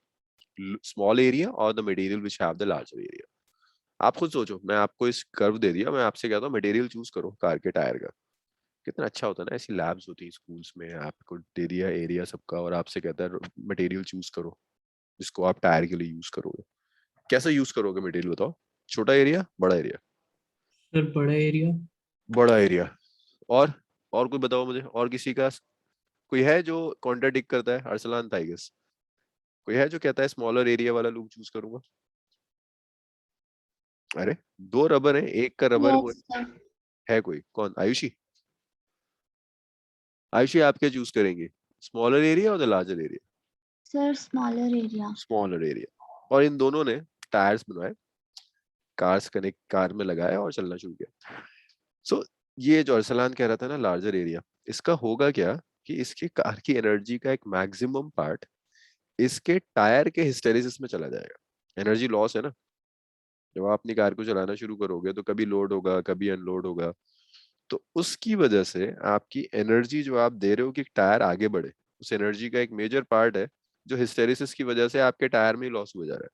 small area or the material which have the larger area? आप खुद सोचो, मैं आपको इस कर्व दे दिया, मैं आपसे कहता हूँ मटेरियल चूज करो कार के टायर का। कितना अच्छा होता है ना, ऐसी लैब्स होती है स्कूल्स में, आपको दे दिया एरिया सबका और आपसे कहता है मटेरियल चूज करो जिसको आप टायर के लिए यूज करोगे। कैसा यूज करोगे मटेरियल बताओ? छोटा एरिया, बड़ा एरिया? Sir, बड़ा area. बड़ा एरिया। और कोई बताओ मुझे, और किसी का कोई है जो कॉन्ट्राडिक्ट करता है? अरसलान था I guess। कोई है जो कहता है स्मॉलर एरिया वाला लूप चूज करूंगा? अरे दो रबर है, एक का रबर वो Yes, sir. है कोई कौन? आयुषी? आयुषी आप क्या चूज करेंगे, स्मॉलर एरिया और the larger area? Sir, smaller area. Smaller area. और इन दोनों ने टायर्स बनवाए, कार्स कनेक्ट, कार में लगाया और चलना शुरू किया। सो ये जो अरसलान कह रहा था ना लार्जर एरिया, इसका होगा क्या कि इसकी कार की एनर्जी का एक मैक्सिमम पार्ट इसके टायर के हिस्टेरिसिस में चला जाएगा। एनर्जी लॉस है ना, जब आप अपनी कार को चलाना शुरू करोगे तो कभी लोड होगा, कभी अनलोड होगा, तो उसकी वजह से आपकी एनर्जी जो आप दे रहे हो कि टायर आगे बढ़े, उस एनर्जी का एक मेजर पार्ट है जो हिस्टेरिसिस की वजह से आपके टायर में लॉस हो जा रहा है।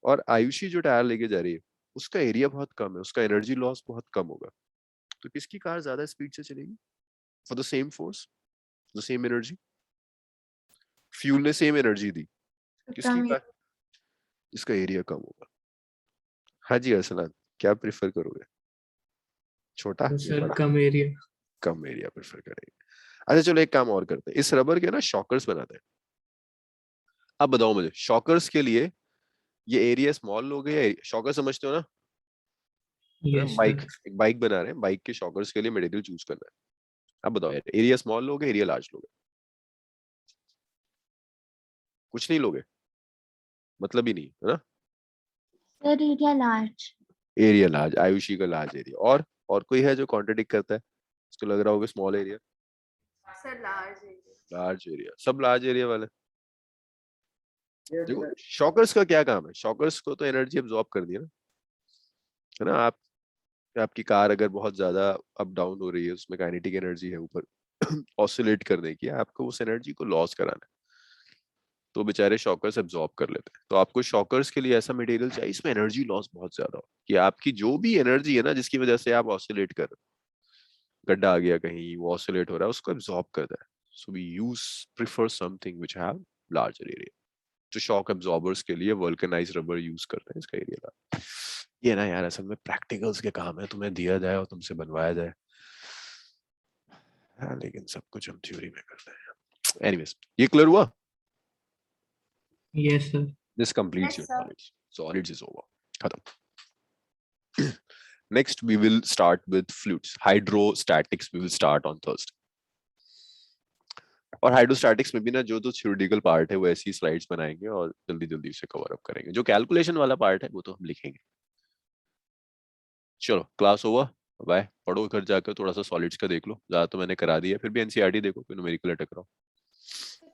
और आयुषी जो टायर लेके जा रही है उसका एरिया बहुत कम है, उसका एनर्जी लॉस बहुत कम होगा। तो किसकी कार ज्यादा स्पीड से चलेगी for the same force, the same energy? Fuel ने सेम एनर्जी दी, किसकी कम का, जिसका एरिया कम होगा। हाँ जी अरसलान, क्या प्रेफर करोगे, छोटा तो या सर बड़ा? कम एरिया। कम एरिया प्रेफर करेंगे। अच्छा चलो एक काम और करते हैं, इस रबर के ना शॉकर्स बनाते हैं। अब बताओ मुझे, शॉकर्स के लिए ये एरिया स्मॉल लोगे या शॉकर समझते हो ना? Yes bike, sir. एक बाइक बना रहे हैं, बाइक के शॉकर्स के लिए मटेरियल चूज करना है। अब बताओ यार, एरिया स्मॉल लोगे एरिया लार्ज लोगे? कुछ नहीं लोगे, मतलब ही नहीं है ना। Sir area large. Area large, Ayushi का लार्ज एरिया। और कोई है जो कॉन्ट्रडिक्ट करता है? इसको लग रहा होगा small area sir large area. Large area, सब लार्ज एरिया वाले। देखो शॉकर्स का क्या काम है, शॉकर्स को तो एनर्जी एब्जॉर्ब करनी है ना। आपकी कार अगर बहुत ज्यादा अप डाउन हो रही है, उसमें काइनेटिक एनर्जी है ऊपर ऑसिलेट करने की, आपको उस एनर्जी को लॉस कराना है, तो बेचारे शॉकर्स एब्जॉर्ब कर लेते हैं। तो आपको शॉकर्स के लिए ऐसा मटेरियल चाहिए इसमें एनर्जी लॉस बहुत ज्यादा हो, कि आपकी जो भी एनर्जी है ना जिसकी वजह से आप ऑसिलेट कर रहे हो, गड्ढा आ गया कहीं, वो ऑसिलेट हो रहा है, उसको एब्जॉर्ब करता है। So we use prefer something which have larger area. तो शॉक एब्जॉर्बर्स के लिए वल्कनाइज्ड रबर यूज करते हैं, इसका एरिया लार्ज। ये ना यार असल में प्रैक्टिकल्स के काम है, तुम्हें दिया जाए और तुमसे बनवाया जाए। हाँ, लेकिन सब कुछ हम थ्योरी में करते हैं। एनीवेज, ये क्लियर हुआ? Yes sir. This completes Yes, your sir. solids. Solids is over. Khatam. Next, we will start with fluids. Hydrostatics we will start on Thursday. और हाइड्रोस्टैटिक्स में भी ना जो थ्योरेटिकल पार्ट है वो ऐसी स्लाइड्स बनाएंगे और जल्दी जल्दी उसे कवर अप करेंगे। जो कैलकुलेशन वाला पार्ट है वो तो हम लिखेंगे। चलो क्लास ओवर, बाय। पढ़ो घर जाकर, थोड़ा सा सॉलिड्स का देख लो, ज्यादा तो मैंने करा दिया, फिर भी एनसीईआरटी देखो, फिर न्यूमेरिकल अटैक कराओ।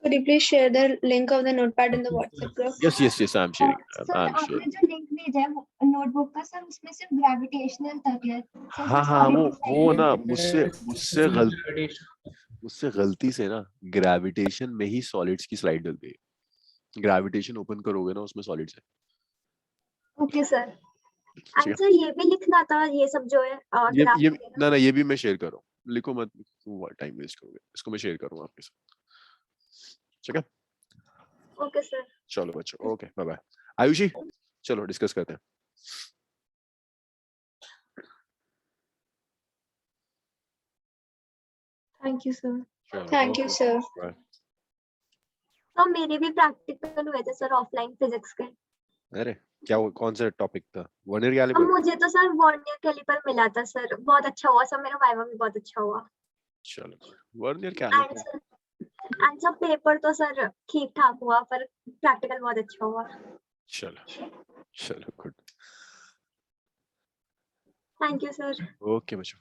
Could you please share the link of the notepad in the WhatsApp group? yes I'm sharing. Sir I'm आपने sharing. जो लिंक भेजा है नोटबुक का, सर उसमें सिर्फ ग्रेविटेशनल तक है। सर हाँ उसमें हाँ, solid वो design ना नहीं है। मुझसे गलती से ना ग्रेविटेशन में ही सॉलिड्स की स्लाइड डल गई। ग्रेविटेशन ओपन करोगे ना उसमें सॉलिड्स है। Okay sir. ठीक है, आंसर ये भी लिखना था, ये सब जो है ग्राफ ये वगैरह। ना ये भी मैं शेयर कर रहा हूँ, लिखो मत, टाइम वेस्ट करोगे, इसको मैं शेयर करूंगा आपके साथ। ठीक है, ओके सर। चलो बच्चों, ओके बाय बाय। आयुषी चलो डिस्कस करते हैं। Thank you, sir. चलो, Thank you, okay, sir. bye. तो मेरे भी प्रैक्टिकल हुए थे सर ऑफलाइन फिजिक्स के। अरे क्या कौन सा टॉपिक था, वर्नियर अब कैलिपर? मुझे तो सर वर्नियर कैलिपर मिला था सर, बहुत अच्छा हुआ सर, मेरा वाइवा भी बहुत अच्छा हुआ। चलो वर्नियर कैलिपर, आंसर पेपर तो सर ठीक ठाक हुआ, पर प्रैक्टिकल बहुत अच्छा हुआ। चलो चलो good, thank you sir. Okay बच्चों।